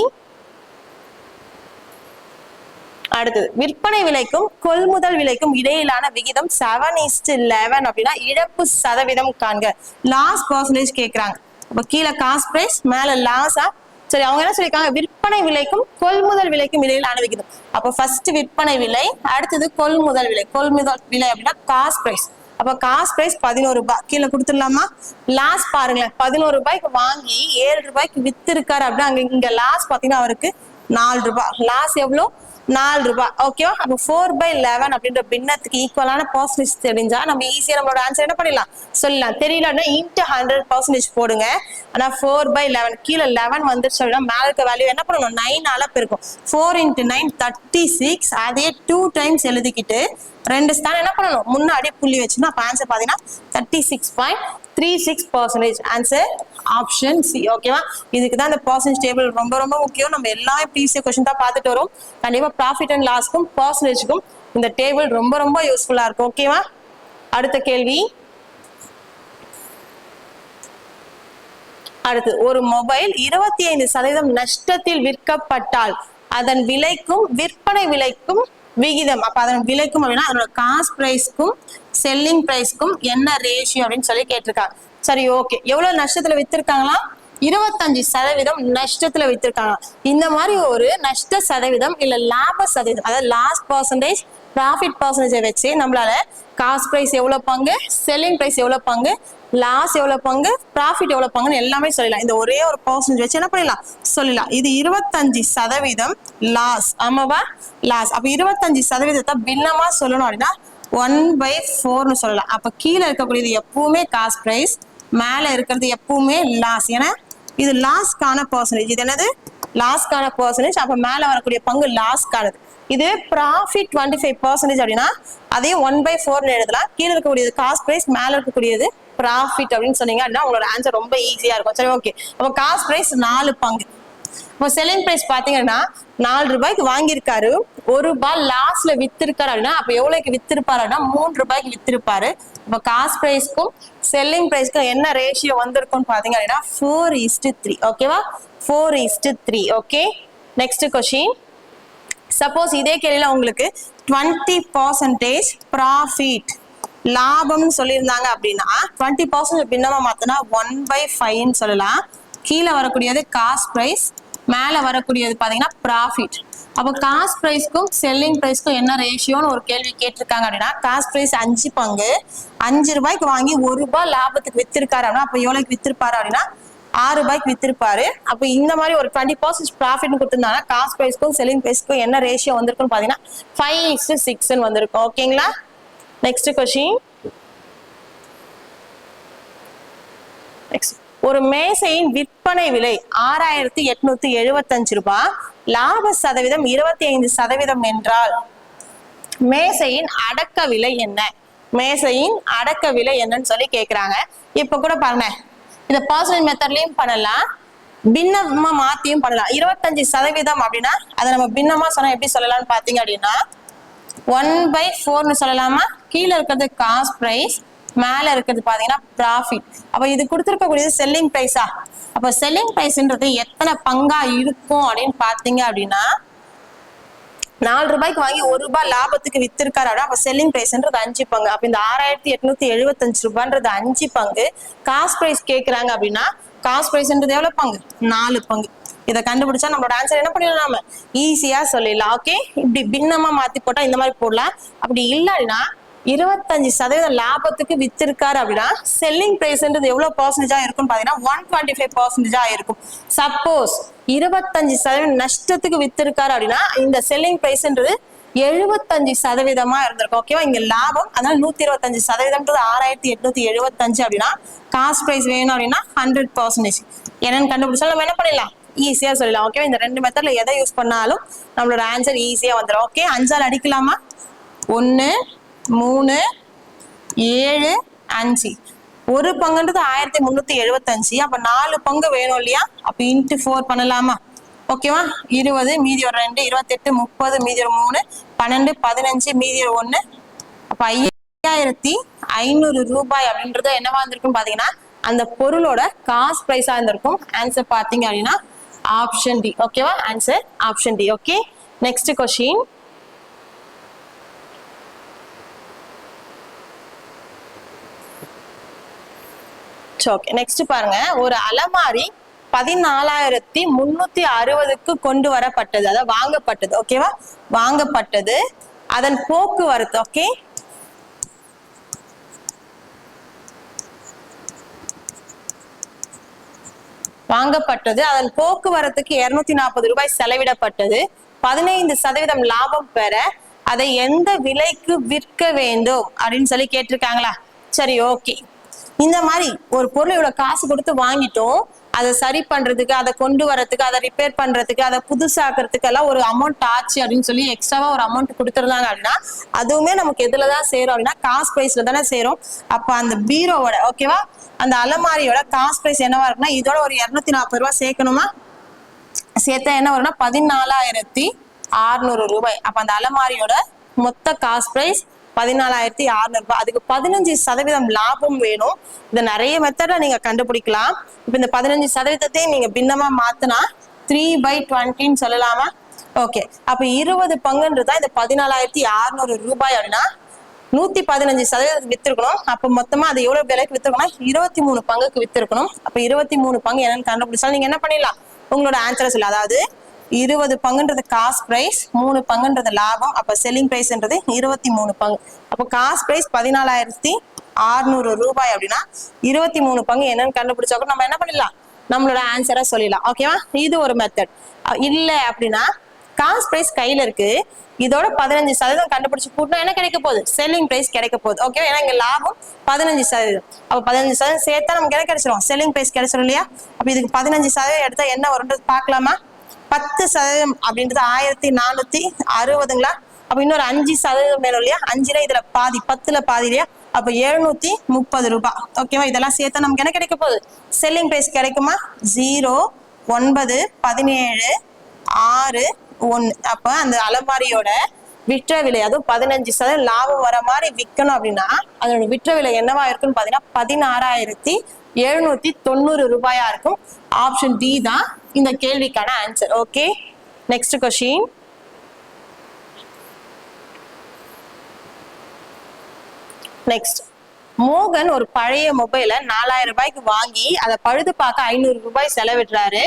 S1: அடுத்தது, விற்பனை விலைக்கும் கொள்முதல் விலைக்கும் இடையிலான விகிதம் 7:11 அப்படின்னா இழப்பு சதவீதம் காண்க. லாஸ் பர்சன்டேஜ் கேக்குறாங்க. அப்ப கீழே காஸ்ட் பிரைஸ், மேல லாஸா. சரி, அவங்க என்ன சொல்லிருக்காங்க, விற்பனை விலைக்கும் கொள்முதல் விலைக்கும் இடையிலான விகிதம். அப்ப ஃபர்ஸ்ட் விற்பனை விலை, அடுத்தது கொள்முதல் விலை. கொள்முதல் விலை அப்படின்னா காஸ்ட் பிரைஸ். அப்ப காஸ்ட் பிரைஸ் 11 ரூபாய். கீழே கொடுத்துடலாமா? லாஸ் பாருங்களேன், 11 ரூபாய்க்கு வாங்கி 7 ரூபாய்க்கு வித்து இருக்காரு அப்படின்னா அங்க இங்க லாஸ் பாத்தீங்கன்னா அவருக்கு 4 ரூபாய். லாஸ் எவ்வளவு? 4 ரூபாய். ஓகேவா? அப்ப 4/11 அப்படின்ற பின்னத்துக்கு ஈக்குவலான பர்சன்டேஜ் தெரிஞ்சா நம்ம ஈஸியா நம்மளோட ஆன்சர் என்ன பண்ணிடலாம் சொல்லலாம். தெரியலன்னா இன்ட்டு 100% போடுங்க. ஆனா 4/11 கீழே 11 வந்துருச்சு அப்படின்னா மேல இருக்க வேல்யூ என்ன பண்ணணும், 9ஆல பெருக்கும். 4 × 9 36. அதே 2 டைம்ஸ் எழுதிக்கிட்டு 2 ஸ்தானம் என்ன பண்ணணும், முன்னாடி புள்ளி வச்சுன்னா அப்ப ஆன்சர் பாத்தீங்கன்னா 36.36%. Answer option C. ஓகேவா? இதுக்கு தான் இந்த பர்சன்டேஜ் டேபிள் ரொம்ப ரொம்ப முக்கியம். நம்ம எல்லாமே ப்ரீவியஸ் क्वेश्चन தான் பார்த்துட்டு வரோம். கண்டிப்பா ப்ராஃபிட் அண்ட் லாஸ்க்கும் பர்சன்டேஜ்க்கும் இந்த டேபிள் ரொம்ப ரொம்ப யூஸ்ஃபுல்லா இருக்கும். ஓகேவா? அடுத்த கேள்வி. அடுத்து, ஒரு மொபைல் 25% நஷ்டத்தில் விற்கப்பட்டால் அதன் விலைக்கும் விற்பனை விலைக்கும் விகிதம். அப்ப அதன் விலைக்கும் அப்படின்னா அதோட காஸ்ட் பிரைஸ்க்கும் செல்லிங் பிரைஸ்க்கும் என்ன ரேஷியோ அப்படின்னு சொல்லி கேட்டிருக்காங்க. சரி, ஓகே. எவ்வளவு நஷ்டத்துல வித்திருக்காங்களா? 25% நஷ்டத்துல வித்திருக்காங்க. இந்த மாதிரி ஒரு நஷ்ட சதவீதம் இல்ல லாப சதவீதம், அதாவது லாஸ்ட் பர்சன்டேஜ் ப்ராஃபிட் பர்சன்டேஜை வச்சு நம்மளால காஸ்ட் பிரைஸ் எவ்வளவு பங்கு, செல்லிங் பிரைஸ் எவ்வளவு பங்கு, லாஸ் எவ்வளவு பங்கு, ப்ராஃபிட் எவ்வளவு பங்குன்னு எல்லாமே சொல்லலாம். இந்த ஒரே ஒரு பர்சன்டேஜ் வச்சு என்ன பண்ணலாம் சொல்லலாம். இது 25% லாஸ். ஆமாவா? லாஸ். அப்ப 25% பின்னமா சொல்லணும் அப்படின்னா 1/4 சொல்லலாம். அப்ப கீழே இருக்கக்கூடியது எப்பவுமே காஸ்ட் பிரைஸ், மேல இருக்கிறது எப்பவுமே லாஸ். ஏன்னா இது லாஸ்க்கான பர்சன்டேஜ். இது என்னது? லாஸ்க்கான பர்சன்டேஜ். அப்ப மேல வரக்கூடிய பங்கு லாஸ்க்கானது. இது ப்ராஃபிட் 25% அப்படின்னா அதே 1/4 எழுதலாம். கீழே இருக்கக்கூடியது காஸ்ட் பிரைஸ், மேல இருக்கக்கூடியது ப்ராஃபிட் அப்படின்னு சொன்னீங்க அப்படின்னா உங்களோட ஆன்சர் ரொம்ப ஈஸியா இருக்கும். சரி, ஓகே. அப்போ காஸ்ட் பிரைஸ் 4 பங்கு. இப்போ செல்லிங் பிரைஸ் பாத்தீங்கன்னா 4 ரூபாய்க்கு வாங்கியிருக்காரு, ₹1 லாஸ்ட்ல வித்திருக்காரு அப்படின்னா அப்ப எவ்வளவுக்கு வித்திருப்பாரு அப்படின்னா 3 ரூபாய்க்கு வித்திருப்பாரு. இப்போ காஸ்ட் பிரைஸ்க்கும் செல்லிங் பிரைஸ்க்கும் என்ன ரேஷியோ வந்திருக்கும்னு பாத்தீங்க அப்படின்னா 4:3. ஓகேவா? 4:3. ஓகே. Next question. சப்போஸ் இதே கேள்வியில உங்களுக்கு 20% ப்ராஃபிட் லாபம்னு சொல்லியிருந்தாங்க அப்படின்னா 20% பின்னமா மாத்தினா 1/5 சொல்லலாம். கீழே வரக்கூடியது காஸ்ட் பிரைஸ், மேல வரக்கூடியது பாத்தீங்கன்னா ப்ராஃபிட். அப்போ காஸ்ட் பிரைஸ்க்கும் செல்லிங் பிரைஸ்க்கும் என்ன ரேஷியோன்னு ஒரு கேள்வி கேட்டிருக்காங்க அப்படின்னா காஸ்ட் பிரைஸ் 5 பங்கு, 5 ரூபாய்க்கு வாங்கி ₹1 லாபத்துக்கு வித்திருக்காரு அப்படின்னா அப்ப எவ்வளவுக்கு வித்திருப்பாரு அப்படின்னா 6 ரூபாய்க்கு வித்திருப்பாரு. அப்ப இந்த மாதிரி ஒரு 20% ப்ராஃபிட் கொடுத்திருந்தாங்கன்னா காஸ்ட் பிரைஸ்க்கும் செல்லிங் பிரைஸ்க்கும் என்ன ரேஷியோ வந்திருக்குன்னு பாத்தீங்கன்னா 5:6 வந்திருக்கும். ஓகேங்களா? Next question. ஒரு மேசையின் விற்பனை விலை 6,875 ரூபாய், லாப சதவீதம் 25% என்றால் மேசையின் அடக்க விலை என்ன? மேசையின் அடக்க விலை என்னன்னு சொல்லி கேக்குறாங்க. இப்ப கூட பாருங்க, இந்த பர்சனல் மெத்தட்லயும் பண்ணலாம், பின்னமா மாத்தியும் பண்ணலாம். 25% அப்படின்னா அதை நம்ம பின்னமா சொன்னா எப்படி சொல்லலாம்னு பாத்தீங்க அப்படின்னா 1/4 சொல்லலாமா? கீழே இருக்கிறது காஸ்ட் பிரைஸ், மேல இருக்கிறது பாத்தீங்கன்னா ப்ராஃபிட். அப்ப இது கொடுத்திருக்கக்கூடியது செல்லிங் பிரைஸா? அப்ப செல்லிங் பிரைஸ்ன்றது எத்தனை பங்கா இருக்கும் அப்படின்னு பாத்தீங்க அப்படின்னா 4 ரூபாய்க்கு வாங்கி ₹1 லாபத்துக்கு வித்திருக்காரு அப்படின்னா அப்ப செல்லிங் பிரைஸ்ன்றது 5 பங்கு. அப்ப இந்த 6,875 ரூபான்றது 5 பங்கு. காஸ்ட் பிரைஸ் கேக்குறாங்க அப்படின்னா காஸ்ட் பிரைஸ்ன்றது எவ்வளவு பங்கு? 4 பங்கு. இதை கண்டுபிடிச்சா நம்மளோட ஆன்சர் என்ன பண்ணிடலாம்? நாம ஈஸியா சொல்லிடலாம். ஓகே. இப்படி பின்னமா மாத்தி போட்டா இந்த மாதிரி போடலாம். அப்படி இல்லைன்னா 25% லாபத்துக்கு வித்திருக்காரு அப்படின்னா செல்லிங் பிரைஸ்ன்றது எவ்வளவு பர்சன்டேஜா இருக்கும்னு பாத்தீங்கன்னா 125% இருக்கும். சப்போஸ் 25% நஷ்டத்துக்கு வித்திருக்காரு அப்படின்னா இந்த செல்லிங் பிரைஸ்ன்றது 75% இருந்திருக்கும். ஓகேவா? இங்க லாபம், அதனால 125% 6,875 அப்படின்னா காஸ்ட் பிரைஸ் வேணும் அப்படின்னா 100%. என்னன்னு கண்டுபிடிச்சா நம்ம என்ன பண்ணிடலாம்? ஈஸியா சொல்லலாம். ஓகேவா? இந்த ரெண்டு மெத்தட்ல எதை யூஸ் பண்ணாலும் நம்மளோட ஆன்சர் ஈஸியா வந்துடும். ஓகே. 5ஆல் அடிக்கலாமா? 1, 3, 7, 5. ஒரு பங்குன்றது 1,375. அப்ப 4 பங்கு வேணும் இல்லையா? அப்ப × 4 பண்ணலாமா? ஓகேவா? 20 மீதி ஒரு 2, 28, 30 மீதி ஒரு 3, 12, 15 மீதி ஒரு 1. அப்ப 5,500 ரூபாய் அப்படின்றது என்னவா இருந்திருக்கும் பாத்தீங்கன்னா அந்த பொருளோட காஸ்ட் பிரைஸா இருந்திருக்கும். ஆன்சர் பாத்தீங்க அப்படின்னா ஆப்ஷன் டி. ஓகேவா? Answer option D. Okay. Next question. Okay. Next பாருங்க, ஒரு அலமாரி 14,360க்கு கொண்டு வரப்பட்டது, அதாவது வாங்கப்பட்டது. ஓகேவா? வாங்கப்பட்டது. அதன் போக்குவரத்து, ஓகே, வாங்கப்பட்டது. அதன் போக்குவரத்துக்கு 240 ரூபாய் செலவிடப்பட்டது. 15% லாபம் பெற அதை எந்த விலைக்கு விற்க வேண்டும் அப்படின்னு சொல்லி கேட்டிருக்காங்களா? சரி, ஓகே. இந்த மாதிரி ஒரு பொருள் இவ்வளவு காசு கொடுத்து வாங்கிட்டோம், அதை சரி பண்றதுக்கு, அதை கொண்டு வரதுக்கு, அதை ரிப்பேர் பண்றதுக்கு, அதை புதுசாக்குறதுக்கு எல்லாம் ஒரு அமௌண்ட் ஆச்சு அப்படின்னு சொல்லி எக்ஸ்ட்ராவா ஒரு அமௌண்ட் கொடுத்துருந்தாங்க அப்படின்னா அதுவுமே நமக்கு எதுலதான் சேரும் அப்படின்னா காஸ்ட் பிரைஸ்ல தானே சேரும். அப்ப அந்த பீரோவோட, ஓகேவா, அந்த அலமாரியோட காஸ்ட் பிரைஸ் என்னவா இருக்குன்னா இதோட ஒரு 240 ரூபாய் சேர்க்கணுமா? சேர்த்தா என்ன வரும்னா 14,600 ரூபாய். அப்ப அந்த அலமாரியோட மொத்த காஸ்ட் பிரைஸ் 14,600 ரூபாய். அதுக்கு 15% லாபம் வேணும். இதை நிறைய மெத்தட்ல நீங்க கண்டுபிடிக்கலாம். இப்ப இந்த 15% நீங்க பின்னமா மாத்தினா 3/20 சொல்லலாமா? ஓகே. அப்ப 20 பங்குன்றதா இந்த 14,600 ரூபாய் அப்படின்னா 115% வித்திருக்கணும். அப்ப மொத்தமா அது எவ்வளவு விலைக்கு வித்திருக்கணும்? 23 பங்குக்கு வித்திருக்கணும். அப்ப 23 பங்கு என்னன்னு கண்டுபிடிச்சா நீங்க என்ன பண்ணிடலாம்? உங்களோட ஆன்சரை சொல்ல, அதாவது 20 பங்குன்றது காஸ்ட் பிரைஸ், 3 பங்குன்றது லாபம். அப்ப செல்லிங் பிரைஸ்ன்றது 23 பங்கு. அப்ப காஸ்ட் பிரைஸ் 14,600 ரூபாய் அப்படின்னா 23 பங்கு என்னன்னு கண்டுபிடிச்சா கூட நம்ம என்ன பண்ணிடலாம்? நம்மளோட ஆன்சரை சொல்லிடலாம். ஓகேவா? இது ஒரு மெத்தட். இல்ல அப்படின்னா காஸ்ட் பிரைஸ் கையில இருக்கு, இதோட 15% கண்டுபிடிச்சு கூட்டினா என்ன கிடைக்க போகுது? செல்லிங் பிரைஸ் கிடைக்க போகுது. ஓகே, ஏன்னா இங்க லாபம் 15%. அப்ப 15% சேர்த்தா நமக்கு என்ன கிடைச்சிரும்? செல்லிங் பிரைஸ் கிடைச்சிரும் இல்லையா? அப்ப இதுக்கு 15% எடுத்தா என்ன வரும்ன்றது பார்க்கலாமா? 10% அப்படின்றது 1460ங்களா? அப்ப இன்னொரு 5% வேணும் இல்லையா? 5ல இதுல பாதி, 10ல பாதி இல்லையா? அப்ப 730 ரூபாய். ஓகேவா? இதெல்லாம் சேர்த்தா நமக்கு என்ன கிடைக்க போகுது? செல்லிங் பிரைஸ் கிடைக்குமா? 0, 9, 17, 6, 1. அப்ப அந்த அலமாரியோட விற்ற விலை, அதுவும் 15% லாபம் வர மாதிரி விற்கணும் அப்படின்னா அதோட விற்ற விலை என்னவா இருக்குன்னு பாத்தீங்கன்னா 16,790 ரூபாயா இருக்கும். ஆப்ஷன் டி தான் இந்த கேள்விக்கான answer. Okay, next question. Next, மோகன் ஒரு பழைய மொபைலை 4000 ரூபாய்க்கு வாங்கி அதை பழுது பார்க்க 500 ரூபாய் செலவிடுறாரு.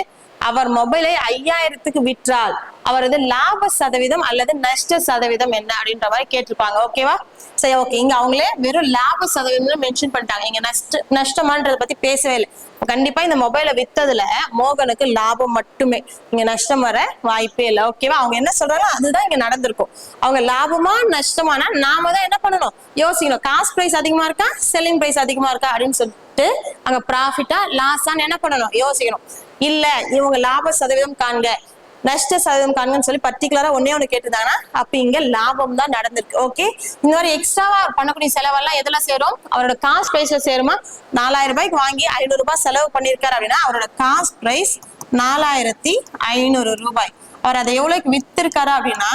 S1: அவர் மொபைலை 5000க்கு விற்றால் அவரது லாப சதவீதம் அல்லது நஷ்ட சதவீதம் என்ன அப்படின்ற மாதிரி கேட்டிருப்பாங்க. ஓகேவா? சரி, ஓகே. இங்க அவங்களே வெறும் லாப சதவீதம் மென்ஷன் பண்ணிட்டாங்க. இங்க நஷ்டமான்றத பத்தி பேசவே இல்லை. கண்டிப்பா இந்த மொபைலை வித்ததுல மோகனுக்கு லாபம் மட்டுமே, இங்க நஷ்டம் வர வாய்ப்பே இல்லை. ஓகேவா? அவங்க என்ன சொல்றாங்க அதுதான் இங்க நடந்திருக்கும். அவங்க லாபமா நஷ்டமானா நாம தான் என்ன பண்ணணும்? யோசிக்கணும். காஸ்ட் பிரைஸ் அதிகமா இருக்கா, செல்லிங் பிரைஸ் அதிகமா இருக்கா அப்படின்னு சொல்லிட்டு அங்க ப்ராஃபிட்டா லாஸான்னு என்ன பண்ணணும்? யோசிக்கணும். இல்ல இவங்க லாப சதவீதம் காண்க, நஷ்ட சதவீதம் காண்கன்னு சொல்லி பர்டிகுலரா ஒண்ணு கேட்டுதாங்கன்னா அப்ப இங்க லாபம் தான் நடந்திருக்கு. ஓகே, இந்த மாதிரி எக்ஸ்ட்ராவா பண்ணக்கூடிய செலவெல்லாம் எதுல சேரும்? அவரோட காஸ்ட் பிரைஸ்ல சேருமா? 4000 ரூபாய்க்கு வாங்கி 500 ரூபாய் செலவு பண்ணிருக்காரு அப்படின்னா அவரோட காஸ்ட் பிரைஸ் 4500 ரூபாய். அவர் அதை எவ்வளவுக்கு வித்திருக்காரு அப்படின்னா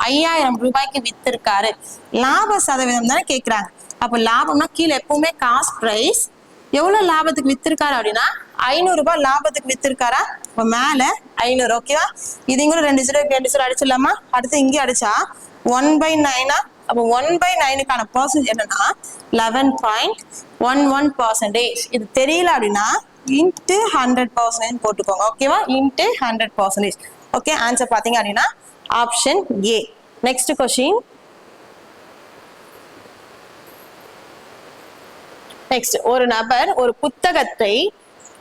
S1: 5000 ரூபாய்க்கு வித்திருக்காரு. லாப சதவீதம் தானே கேக்குறாங்க. அப்ப லாபம்னா கீழே எப்பவுமே காஸ்ட் பிரைஸ் எவ்வளவு லாபத்துக்கு வித்திருக்காரு அப்படின்னா 500 ரூபாய் லாபத்துக்கு வித்திருக்காரா? இப்ப மேல 500. ஓகேவா? இது கூட 2 0 அடிச்சிடலாமா? அடுத்து இங்கே அடிச்சா 1/9. அப்ப 1/9க்கான பர்சன்டேஜ் என்னன்னா 11.11%. இது தெரியல அப்படின்னா இன்ட்டு 100% போட்டுக்கோங்க. ஓகேவா? இன்ட்டு 100%. ஓகே, ஆன்சர் பாத்தீங்க அப்படின்னா option A. Next question. Next, ஒரு நபர் ஒரு புத்தகத்தை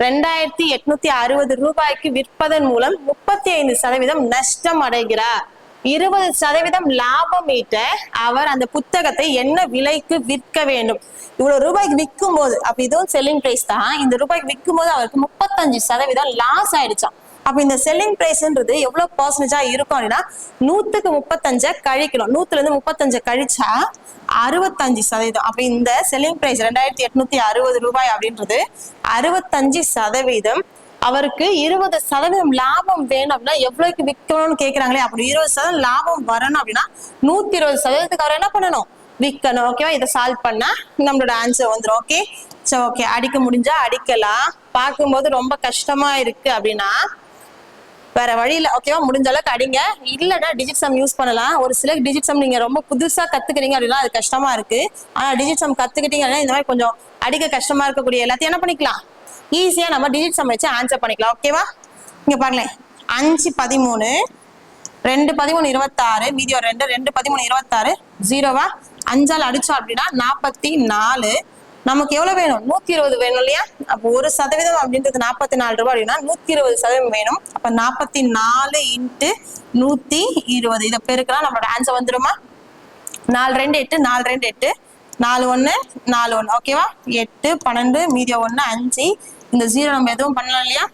S1: 2860 ரூபாய்க்கு விற்பதன் மூலம் 35% நஷ்டம் அடைகிறார். 20% லாபம் ஈட்ட அவர் அந்த புத்தகத்தை என்ன விலைக்கு விற்க வேண்டும்? இவ்வளவு ரூபாய்க்கு விற்கும் போது, அப்ப இதுவும் செல்லிங் பிரைஸ் தான். இந்த ரூபாய்க்கு விற்கும் போது அவருக்கு 35% லாஸ் ஆயிடுச்சாம். அப்ப இந்த செல்லிங் பிரைஸ்ன்றது எவ்வளவு பர்சன்டேஜா இருக்கும் அப்படின்னா 100க்கு 35 கழிக்கணும். 100ல இருந்து 35 கழிச்சா 65%. அப்ப இந்த செல்லிங் பிரைஸ் 2860 ரூபாய் அப்படின்றது 65%. அவருக்கு 20% லாபம் வேணும் அப்படின்னா எவ்வளவுக்கு விற்கணும்னு கேக்குறாங்களே. அப்படி 20% லாபம் வரணும் அப்படின்னா 120%க்கு அவர் என்ன பண்ணணும்? விற்கணும். ஓகேவா? இதை சால்வ் பண்ணா நம்மளோட ஆன்சர் வந்துடும். ஓகே, சரி, ஓகே. அடிக்க முடிஞ்சா அடிக்கலாம். பார்க்கும்போது ரொம்ப கஷ்டமா இருக்கு அப்படின்னா வேற வழியில ஓகேவா, முடிஞ்ச அளவுக்கு அடிங்க. இல்லைன்னா டிஜிட் சம் யூஸ் பண்ணலாம். ஒரு சில டிஜிட் சம் நீங்க ரொம்ப புதுசா கத்துக்கிறீங்க அப்படின்னா அது கஷ்டமா இருக்கு. ஆனா டிஜிட் சம் கத்துக்கிட்டீங்க அப்படின்னா இந்த மாதிரி கொஞ்சம் அடிக்க கஷ்டமா இருக்கக்கூடிய எல்லாத்தையும் என்ன பண்ணிக்கலாம்? ஈஸியா நம்ம டிஜிட் சம் வச்சு ஆன்சர் பண்ணிக்கலாம். ஓகேவா? இங்க பாருங்களேன், 5 13, 2 13 26, மீதி ஒரு 2 2 13 26, 0வா 5ஆல் அடிச்சோம் அப்படின்னா 44. நமக்கு எவ்வளவு வேணும்? 120 வேணும் இல்லையா? அப்போ 1% அப்படின்றது 44 ரூபாய் அப்படின்னா 120% வேணும். அப்ப 44 இன்ட்டு 120 இதை பெருக்கலாம், நம்மளோட ஆன்சர் வந்துருமா? 4 2 8, 4 2 8, 4 1 4 1. ஓகேவா? 8 12, மீதிய 1 5. இந்த 0 நம்ம எதுவும் பண்ணலாம் இல்லையா?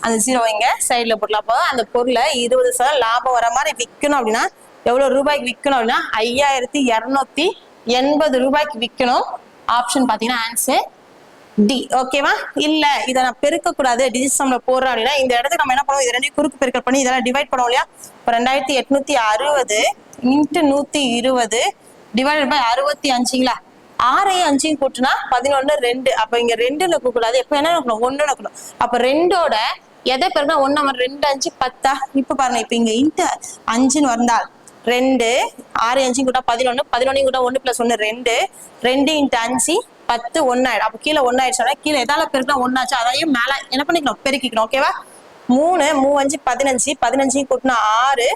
S1: அந்த 0 இங்க சைட்ல போடலாம். அப்போ அந்த பொருளை 20% லாபம் வர மாதிரி விற்கணும் அப்படின்னா எவ்வளவு ரூபாய்க்கு விற்கணும் அப்படின்னா 5280 ரூபாய்க்கு விற்கணும். ஆப்ஷன் பாத்தீங்கன்னா ஆன்சர் டி. ஓகேவா? இல்ல இதை நான் பெருக்க கூடாது, டிஜிட் சம்ல போடுறோம் அப்படின்னா இந்த இடத்துக்கு நம்ம என்ன பண்ணுவோம்? இது ரெண்டையும் குறுக்கு பெருக்கல் பண்ணி இதெல்லாம் டிவைட் பண்ணுவோம் இல்லையா? இப்போ 2860 இன்ட்டு 120 டிவைடட் பை 65ங்களா? 6ஐயும் 5ஐயும் கூட்டினா 11 2. அப்ப இங்க 2 இருக்க கூடாது, எப்ப என்ன இருக்கணும்? 1 இருக்கணும். அப்ப 2ஓட எதை பெருக்கா 1 2 5 10. இப்ப பாருங்க, இப்ப இங்க இன்ட்டு 5ன்னு வந்தால் 2 6 5 கூட்டா 11, 11 கூட்டா 1 + 1 2, 2 இன்ட்டு 5 10 1 ஆயிடும். அப்ப கீழே 1 ஆயிடுச்சு. கீழே எதால பெருக்கா 1 ஆச்சு, அதையும் மேல என்ன பண்ணிக்கணும்? பெருக்கிக்கணும். ஓகேவா? 3 3 5 15, 15 கூட்டினா 6,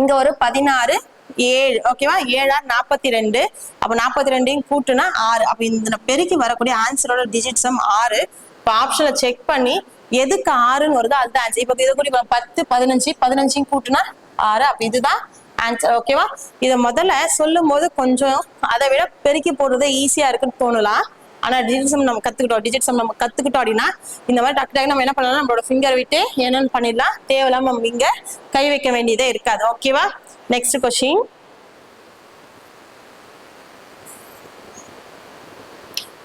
S1: இங்க ஒரு 16 7. ஓகேவா? 7 42. அப்ப 42 கூட்டுனா 6. அப்ப இந்த பெருக்கி வரக்கூடிய ஆன்சரோட டிஜிட் சம் 6. இப்போ ஆப்ஷனை செக் பண்ணி எதுக்கு 6ன்னு வருதோ அதுதான் ஆன்சர். இப்போ இதை கூட 10 15 15 கூட்டினா 6. அப்ப இதுதான் ஆன்சர். ஓகேவா? இதை முதல்ல சொல்லும் போது கொஞ்சம் அதை விட பெருக்கி போடுறது ஈஸியா இருக்குன்னு தோணலாம். ஆனா டிஜிட் சம் நம்ம கத்துக்கிட்டோம் அப்படின்னா இந்த மாதிரி டக்கு நம்ம என்ன பண்ணலாம், நம்மளோட ஃபிங்கர் விட்டு என்னன்னு பண்ணிடலாம். தேவையில்லாம நம்ம இங்க கை வைக்க வேண்டியதே இருக்காது. ஓகேவா? Next question.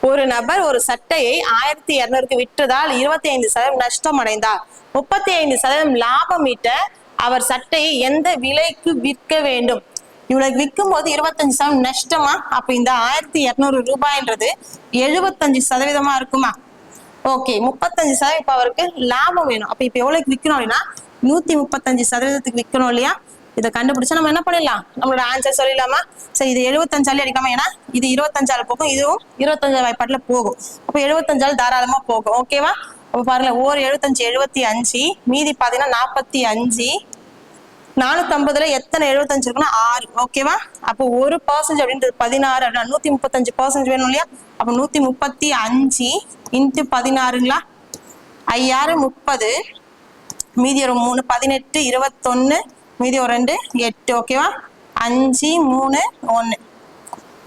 S1: ஒரு நபர் ஒரு சட்டையை 1200க்கு விற்றதால் 25% நஷ்டம் அடைந்தார். 35% லாபம் ஈட்ட அவர் சட்டையை எந்த விலைக்கு விற்க வேண்டும்? இவ்வளவு விற்கும் போது 25% நஷ்டமா? அப்ப இந்த 1200 ரூபாய்ன்றது 75% இருக்குமா? ஓகே, 35% இப்ப அவருக்கு லாபம் வேணும். அப்ப இப்ப எவ்வளவுக்கு விற்கணும் அப்படின்னா 135% விற்கணும் இல்லையா? இதை கண்டுபிடிச்சா நம்ம என்ன பண்ணிடலாம், நம்மளோட ஆன்சர் சொல்லிடலாமா? சரி, இது 75 அடிக்காம, ஏன்னா இது 25 போகும், இதுவும் 25 வாய்ப்பாட்டுல போகும். அப்ப 75 தாராளமா போகும். ஓகேவா? அப்ப பாருங்க, 75 75, மீதி பாத்தீங்கன்னா 45. 450ல எத்தனை 75 இருக்குன்னா 6. ஓகேவா? அப்போ 1% அப்படின்றது 16 அப்படின்னா 135% வேணும் இல்லையா? அப்ப 135 இன்ட்டு 16ங்களா? 6 30, மீதி ஒரு 3 18 21, மீதி ஒரு 2 8. ஓகேவா? 5 3 1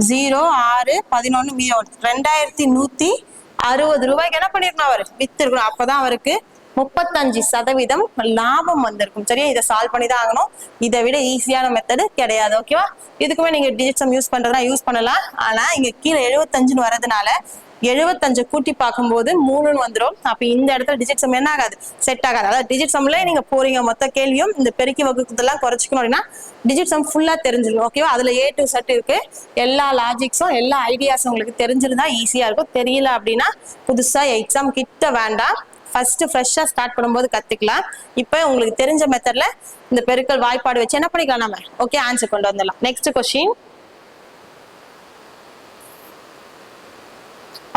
S1: 0 6 11, மீதி 2160 ரூபாய்க்கு என்ன பண்ணிருக்கணும், அவர் வித்திருக்கணும். அப்பதான் அவருக்கு 35% லாபம் வந்திருக்கும். சரியா? இதை சால்வ் பண்ணி தான் ஆகணும். இதை விட ஈஸியான மெத்தடு கிடையாது. ஓகேவா? இதுக்குமே நீங்க டிஜிட் சம் யூஸ் பண்றதுனா யூஸ் பண்ணலாம். ஆனா இங்க கீழே 75ன்னு வர்றதுனால 75 கூட்டி பார்க்கும்போது 3ன்னு வந்துடும். அப்ப இந்த இடத்துல டிஜிட் சம் என்ன ஆகாது, செட் ஆகாது. அதாவது டிஜிட் சம்ல நீங்க போறீங்க, மொத்த கேள்வியும் இந்த பெருக்கி வகுக்கிறதெல்லாம் குறைச்சிக்கணும் அப்படின்னா டிஜிட் சம் ஃபுல்லா தெரிஞ்சிடும். ஓகேவா? அதுல A to Z இருக்கு. எல்லா லாஜிக்ஸும் எல்லா ஐடியாஸும் உங்களுக்கு தெரிஞ்சிருந்தா ஈஸியா இருக்கும். தெரியல அப்படின்னா புதுசா எக்ஸாம் கிட்ட வேண்டாம், ஃபர்ஸ்ட் ஃப்ரெஷ்ஷா ஸ்டார்ட் பண்ணும்போது கத்துக்கலாம். இப்ப உங்களுக்கு தெரிஞ்ச மெத்தட்ல இந்த பெருக்கல் வாய்ப்பாடு வச்சு என்ன பண்ணிக்கலாம் நம்ம. ஓகே, ஆன்சர் கொண்டு வந்துடலாம். Next question.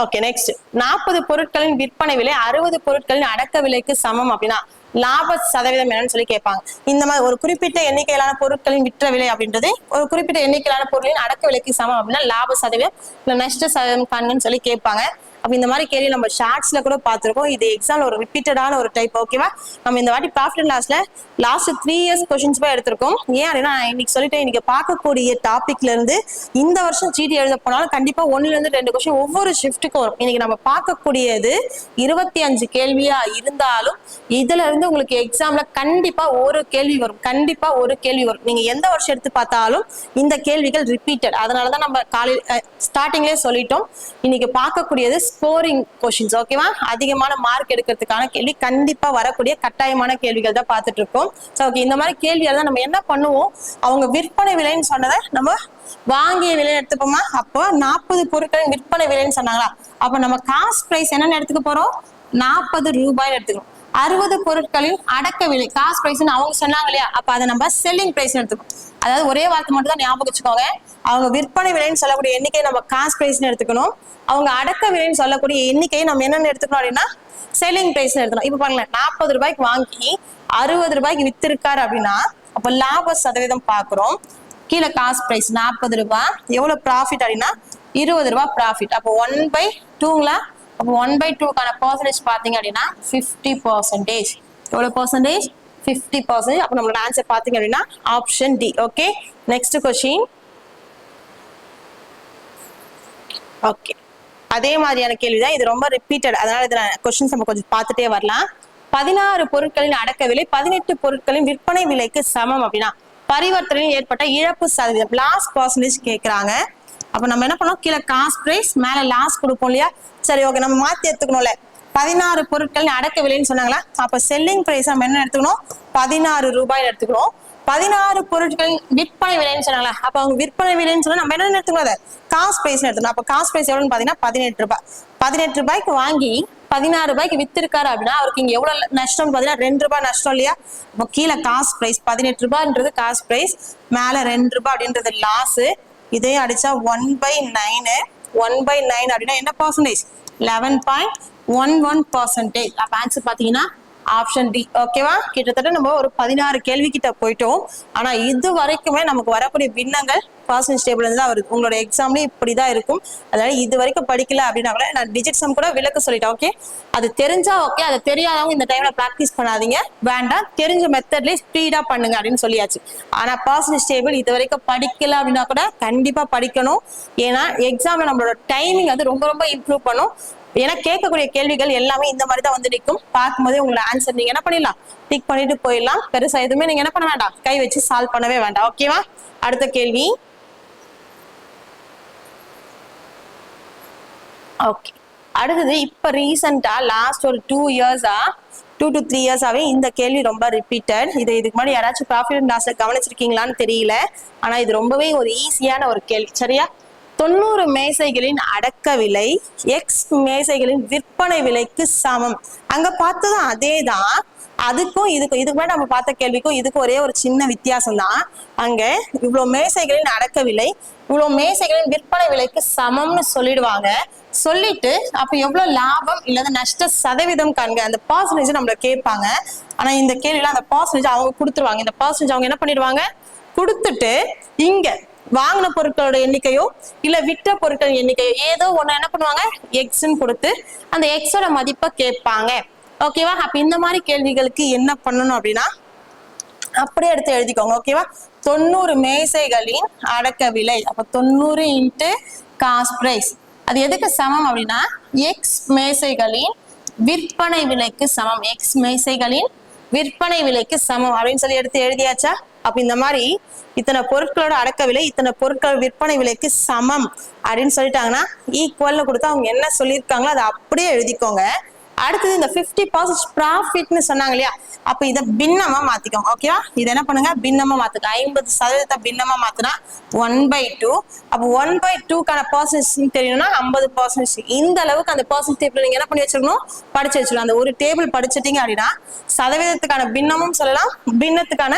S1: Okay, next. 40 பொருட்களின் விற்பனை விலை 60 பொருட்களின் அடக்க விலைக்கு சமம் அப்படின்னா லாப சதவீதம் என்னன்னு சொல்லி கேட்பாங்க. இந்த மாதிரி ஒரு குறிப்பிட்ட எண்ணிக்கையிலான பொருட்களின் விற்ற விலை அப்படின்றது ஒரு குறிப்பிட்ட எண்ணிக்கையிலான பொருட்களின் அடக்க விலைக்கு சமம் அப்படின்னா லாப சதவீதம் இல்ல நஷ்ட சதவீதம் காண்கன்னு சொல்லி கேட்பாங்க. அப்ப இந்த மாதிரி கேள்வி நம்ம ஷார்ட்ஸ்ல கூட பார்த்திருக்கோம். இது எக்ஸாம்ல ஒரு ரிப்பீட்டடான ஒரு டைப். ஓகேவா? நம்ம இந்த வாட்டி ப்ராஃபிட் அண்ட் லாஸ்ல லாஸ்ட் 3 இயர்ஸ் கொஸ்டின்ஸ் போய் எடுத்திருக்கோம். ஏன் அப்படின்னா இன்னைக்கு சொல்லிட்டேன், இன்னைக்கு பார்க்கக்கூடிய டாபிக்ல இருந்து இந்த வருஷம் ஜிடி எழுத போனாலும் கண்டிப்பா 1ல இருந்து 2 கொஸ்டின் ஒவ்வொரு ஷிஃப்ட்டுக்கும் வரும். இன்னைக்கு நம்ம பார்க்கக்கூடியது 25 கேள்வியா இருந்தாலும் இதுல இருந்து உங்களுக்கு எக்ஸாம்ல கண்டிப்பா ஒரு கேள்வி வரும். கண்டிப்பா ஒரு கேள்வி வரும். நீங்க எந்த வருஷம் எடுத்து பார்த்தாலும் இந்த கேள்விகள் ரிப்பீட்டட். அதனாலதான் நம்ம காலையில் ஸ்டார்டிங்லேயே சொல்லிட்டோம், இன்னைக்கு பார்க்கக்கூடியது ஸ்கோரிங் கொஸ்டின்ஸ். ஓகேவா? அதிகமான மார்க் எடுக்கிறதுக்கான கேள்வி கண்டிப்பா வரக்கூடிய கட்டாயமான கேள்விகள் தான் பார்த்துட்டு இருக்கோம். ஓகே, இந்த மாதிரி கேள்விகள் தான் நம்ம என்ன பண்ணுவோம், அவங்க விற்பனை விலைன்னு சொன்னதை நம்ம வாங்கிய விலை எடுத்துப்போமா? அப்போ 40 பொருட்களின் விற்பனை விலைன்னு சொன்னாங்களா, அப்ப நம்ம காஸ்ட் பிரைஸ் என்னன்னு எடுத்துக்க போறோம், 40 ரூபாய்னு எடுத்துக்கணும். 60 பொருட்களின் அடக்க விலை காஸ்ட் பிரைஸ் அவங்க சொன்னாங்க இல்லையா, அப்ப அதை நம்ம செல்லிங் பிரைஸ் எடுத்துக்கணும். அதாவது ஒரே வார்த்தை மட்டும் தான் ஞாபகம் வச்சுக்கோங்க. அவங்க விற்பனை விலைன்னு சொல்லக்கூடிய எண்ணிக்கை நம்ம காஸ்ட் பிரைஸ் எடுத்துக்கணும். அவங்க அடக்க விலைன்னு சொல்லக்கூடிய எண்ணிக்கையை நம்ம என்னென்னு எடுத்துக்கணும் அப்படின்னா செல்லிங் பிரைஸ் எடுத்துக்கணும். இப்ப பாருங்களேன், 40 ரூபாய்க்கு வாங்கி 60 ரூபாய்க்கு வித்திருக்காரு அப்படின்னா அப்ப லாப சதவீதம் பாக்குறோம். கீழே காஸ்ட் பிரைஸ் 40 ரூபாய், எவ்வளவு ப்ராஃபிட் அப்படின்னா 20 ரூபாய் ப்ராஃபிட். அப்போ 1/2ங்களா? அப்போ 1/2க்கான பர்சன்டேஜ் பாத்தீங்க அப்படின்னா 50%. எவ்வளவு பர்சன்டேஜ்? 50%. அப்போ நம்மளோட ஆன்சர் பாத்தீங்க அப்படின்னா option D. Okay, next question. Okay, அதே மாதிரியான கேள்விதான், இது ரொம்ப ரிப்பீட்டட். அதனால இதுல கொஸ்டின்ஸ் நம்ம கொஞ்சம் பார்த்துட்டே வரலாம். 16 பொருட்களின் அடக்க விலை 18 பொருட்களின் விற்பனை விலைக்கு சமம் அப்படின்னா பரிவர்த்தனையில் ஏற்பட்ட இழப்பு சதவீதம் லாஸ் பர்சன்டேஜ் கேட்கிறாங்க. அப்ப நம்ம என்ன பண்ணோம், கீழே காஸ்ட் பிரைஸ் மேல லாஸ் கொடுப்போம் இல்லையா? சரி, ஓகே, நம்ம மாத்தி எடுத்துக்கணும்ல. 16 பொருட்களின் அடக்க விலைன்னு சொன்னாங்களா, அப்ப செல்லிங் பிரைஸ் நம்ம என்ன எடுத்துக்கணும், 16 ரூபாய் எடுத்துக்கணும். 16 பொருட்களின் விற்பனை விலைன்னு சொன்னாங்களா, அப்ப அவங்க விற்பனை விலைன்னு சொன்னா நம்ம என்ன எடுத்துக்கணும், காஸ்ட் பிரைஸ் எடுத்துக்கணும். அப்ப காஸ்ட் பிரைஸ் எவ்வளவுன்னு பாத்தீங்கன்னா 18 ரூபாய். 18 ரூபாய்க்கு வாங்கி 16 ரூபாய்க்கு வித்திருக்காரு அப்படின்னா அவருக்கு இங்க எவ்வளவு நஷ்டம் பாத்தீங்கன்னா 2 ரூபாய் நஷ்டம் இல்லையா? அப்போ கீழே காஸ்ட் பிரைஸ் 18 ரூபாய்ன்றது காஸ்ட் பிரைஸ், மேல 2 ரூபாய் அப்படின்றது லாஸ். இதையும் அடிச்சா 1/9. 1/9 அப்படின்னா என்ன பர்சன்டேஜ்? 11.11%. அப்ப ஆன்சர் பாத்தீங்கன்னா ஆப்ஷன் டி. ஓகேவா? கிட்டத்தட்ட நம்ம ஒரு 16 கேள்வி கிட்ட போயிட்டோம். ஆனா இது வரைக்குமே நமக்கு வரக்கூடிய பின்னங்கள் பர்சன்டேஜ் டேபிள் இருந்து தான் வருது. உங்களோட எக்ஸாம்லயும் இப்படிதான் இருக்கும். அதனால இது வரைக்கும் படிக்கல அப்படின்னா கூட நான் டிஜிட் சம் கூட விளக்க சொல்லிட்டேன். ஓகே, அது தெரிஞ்சா ஓகே, அது தெரியாதவங்க இந்த டைம்ல பிராக்டிஸ் பண்ணாதீங்க, வேண்டாம், தெரிஞ்ச மெத்தட்லயே ஸ்பீடா பண்ணுங்க அப்படின்னு சொல்லியாச்சு. ஆனா பர்சன்டேஜ் டேபிள் இது வரைக்கும் படிக்கல அப்படின்னா கூட கண்டிப்பா படிக்கணும். ஏன்னா எக்ஸாம்ல நம்மளோட டைமிங் அது ரொம்ப ரொம்ப இம்ப்ரூவ் பண்ணும். ஏன்னா கேட்கக்கூடிய கேள்விகள் எல்லாமே இந்த மாதிரி தான் வந்து நிற்கும். பார்க்கும்போதே உங்களோட ஆன்சர் நீங்க என்ன பண்ணிடலாம், டிக் பண்ணிட்டு போயிடலாம். பெருசா எதுவுமே நீங்க என்ன பண்ண வேண்டாம், கை வச்சு சால்வ் பண்ணவே வேண்டாம். ஓகேவா? அடுத்த கேள்வி. ஓகே, அடுத்தது இப்ப ரீசெண்டா லாஸ்ட் ஒரு 2 to 3 இயர்ஸாவே இந்த கேள்வி ரொம்ப ரிப்பீட்டட். இதுக்கு முன்னாடி யாராச்சும் ப்ராஃபிட் அண்ட் லாஸ்ல கவனிச்சிருக்கீங்களான்னு தெரியல. ஆனா இது ரொம்பவே ஒரு ஈஸியான ஒரு கேள்வி. சரியா? 90 மேசைகளின் அடக்க விலை எக்ஸ் மேசைகளின் விற்பனை விலைக்கு சமம். அங்க பார்த்ததும் அதேதான். அதுக்கும் இதுக்கு மேல நம்ம பார்த்த கேள்விக்கும் இதுக்கு ஒரே ஒரு சின்ன வித்தியாசம் தான். அங்க இவ்வளவு மேசைகளின் அடக்க விலை இவ்வளவு மேசைகளின் விற்பனை விலைக்கு சமம்னு சொல்லிடுவாங்க. சொல்லிட்டு அப்ப எவ்வளவு லாபம் இல்லது நஷ்ட சதவீதம் காண்க, அந்த பர்சன்டேஜ் நம்மள கேட்பாங்க. ஆனா இந்த கேள்வியில அந்த பர்சன்டேஜ் அவங்க கொடுத்துருவாங்க. இந்த பர்சன்டேஜ் அவங்க என்ன பண்ணிடுவாங்க, கொடுத்துட்டு இங்க வாங்கின பொருட்களோட எண்ணிக்கையோ இல்ல விற்ற பொருட்கள் எண்ணிக்கையோ ஏதோ ஒண்ணு என்ன பண்ணுவாங்க, எக்ஸ்ன்னு கொடுத்து அந்த எக்ஸோட மதிப்பை கேட்பாங்க. ஓகேவா? அப்ப இந்த மாதிரி கேள்விகளுக்கு என்ன பண்ணணும் அப்படின்னா அப்படியே எடுத்து எழுதிக்கோங்க. ஓகேவா? 90 மேசைகளின் அடக்க விலை, அப்ப 90 இன்ட்டு காஸ்ட் பிரைஸ், அது எதுக்கு சமம் அப்படின்னா எக்ஸ் மேசைகளின் விற்பனை விலைக்கு சமம். எக்ஸ் மேசைகளின் விற்பனை விலைக்கு சமம் அப்படின்னு சொல்லி எடுத்து எழுதியாச்சா? அப்ப இந்த மாதிரி இத்தனை பொருட்களோட அடக்க விலை இத்தனை பொருட்கள் விற்பனை விலைக்கு சமம் அப்படின்னு சொல்லிட்டாங்கன்னா ஈக்குவல்னு கொடுத்தா அவங்க என்ன சொல்லியிருக்காங்களோ அதை அப்படியே எழுதிக்கோங்க. அடுத்தது இந்த 50% ப்ராஃபிட்னு சொன்னாங்க இல்லையா, அப்ப இதை பின்னமா மாத்திக்கோங்க. ஓகேவா? இதை என்ன பண்ணுங்க, பின்னமா மாத்துங்க. 50% பின்னமா மாத்தினா 1/2. அப்ப 1/2க்கான பர்சன்டேஜ் தெரியணும்னா 50%. இந்த அளவுக்கு அந்த பர்சன்டேஜ் டேபிள் நீங்க என்ன பண்ணி வச்சிருக்கணும், படிச்சு வச்சிருக்கணும். அந்த ஒரு டேபிள் படிச்சுட்டீங்க அப்படின்னா சதவீதத்துக்கான பின்னமும் சொல்லலாம், பின்னத்துக்கான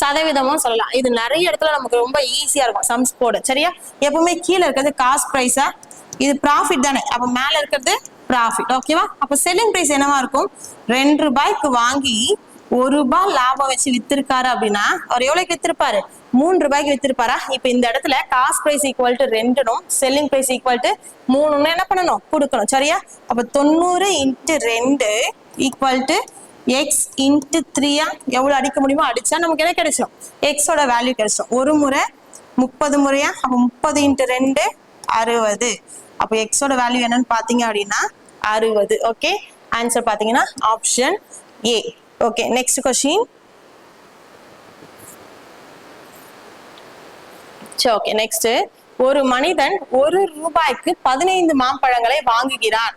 S1: சதவீதமும் சொல்லலாம். இது நிறைய இடத்துல நமக்கு ரொம்ப ஈஸியா இருக்கும் சம்ஸ் போட. சரியா? எப்பவுமே கீழே இருக்கிறது காஸ்ட் பிரைஸா, இது ப்ராஃபிட் தானே, அப்ப மேல இருக்கிறது ப்ராஃபிட். ஓகேவா? அப்ப செல்லிங் பிரைஸ் என்னவா இருக்கும், 2 ரூபாய்க்கு வாங்கி 1 ரூபாய் லாபம் வச்சு வித்திருக்காரு அப்படின்னா அவர் எவ்வளவுக்கு வித்திருப்பாரு, 3 ரூபாய்க்கு வித்திருப்பாரா? இப்ப இந்த இடத்துல காஸ்ட் பிரைஸ் ஈக்குவல் டு 2னும் செல்லிங் பிரைஸ் ஈக்குவல் டு 3ன்னு என்ன பண்ணணும், கொடுக்கணும். சரியா? அப்ப 90 into 2 equal to X into 3 எவ்வளவு அடிக்க முடியுமோ அடிச்சா நமக்கு என்ன கிடைச்சிடும், எக்ஸோட வேல்யூ கிடைச்சிடும். ஒரு முறை 30 முறையா, அப்ப 30 இன்ட்டு 2 60. அப்ப எக்ஸோட வேல்யூ என்னன்னு பாத்தீங்க அப்படின்னா 60. ஓகே, ஆன்சர் பாத்தீங்கன்னா option A. Okay, next question. Okay, next. ஒரு மனிதன் 1 ரூபாய்க்கு 15 மாம்பழங்களை வாங்குகிறார்.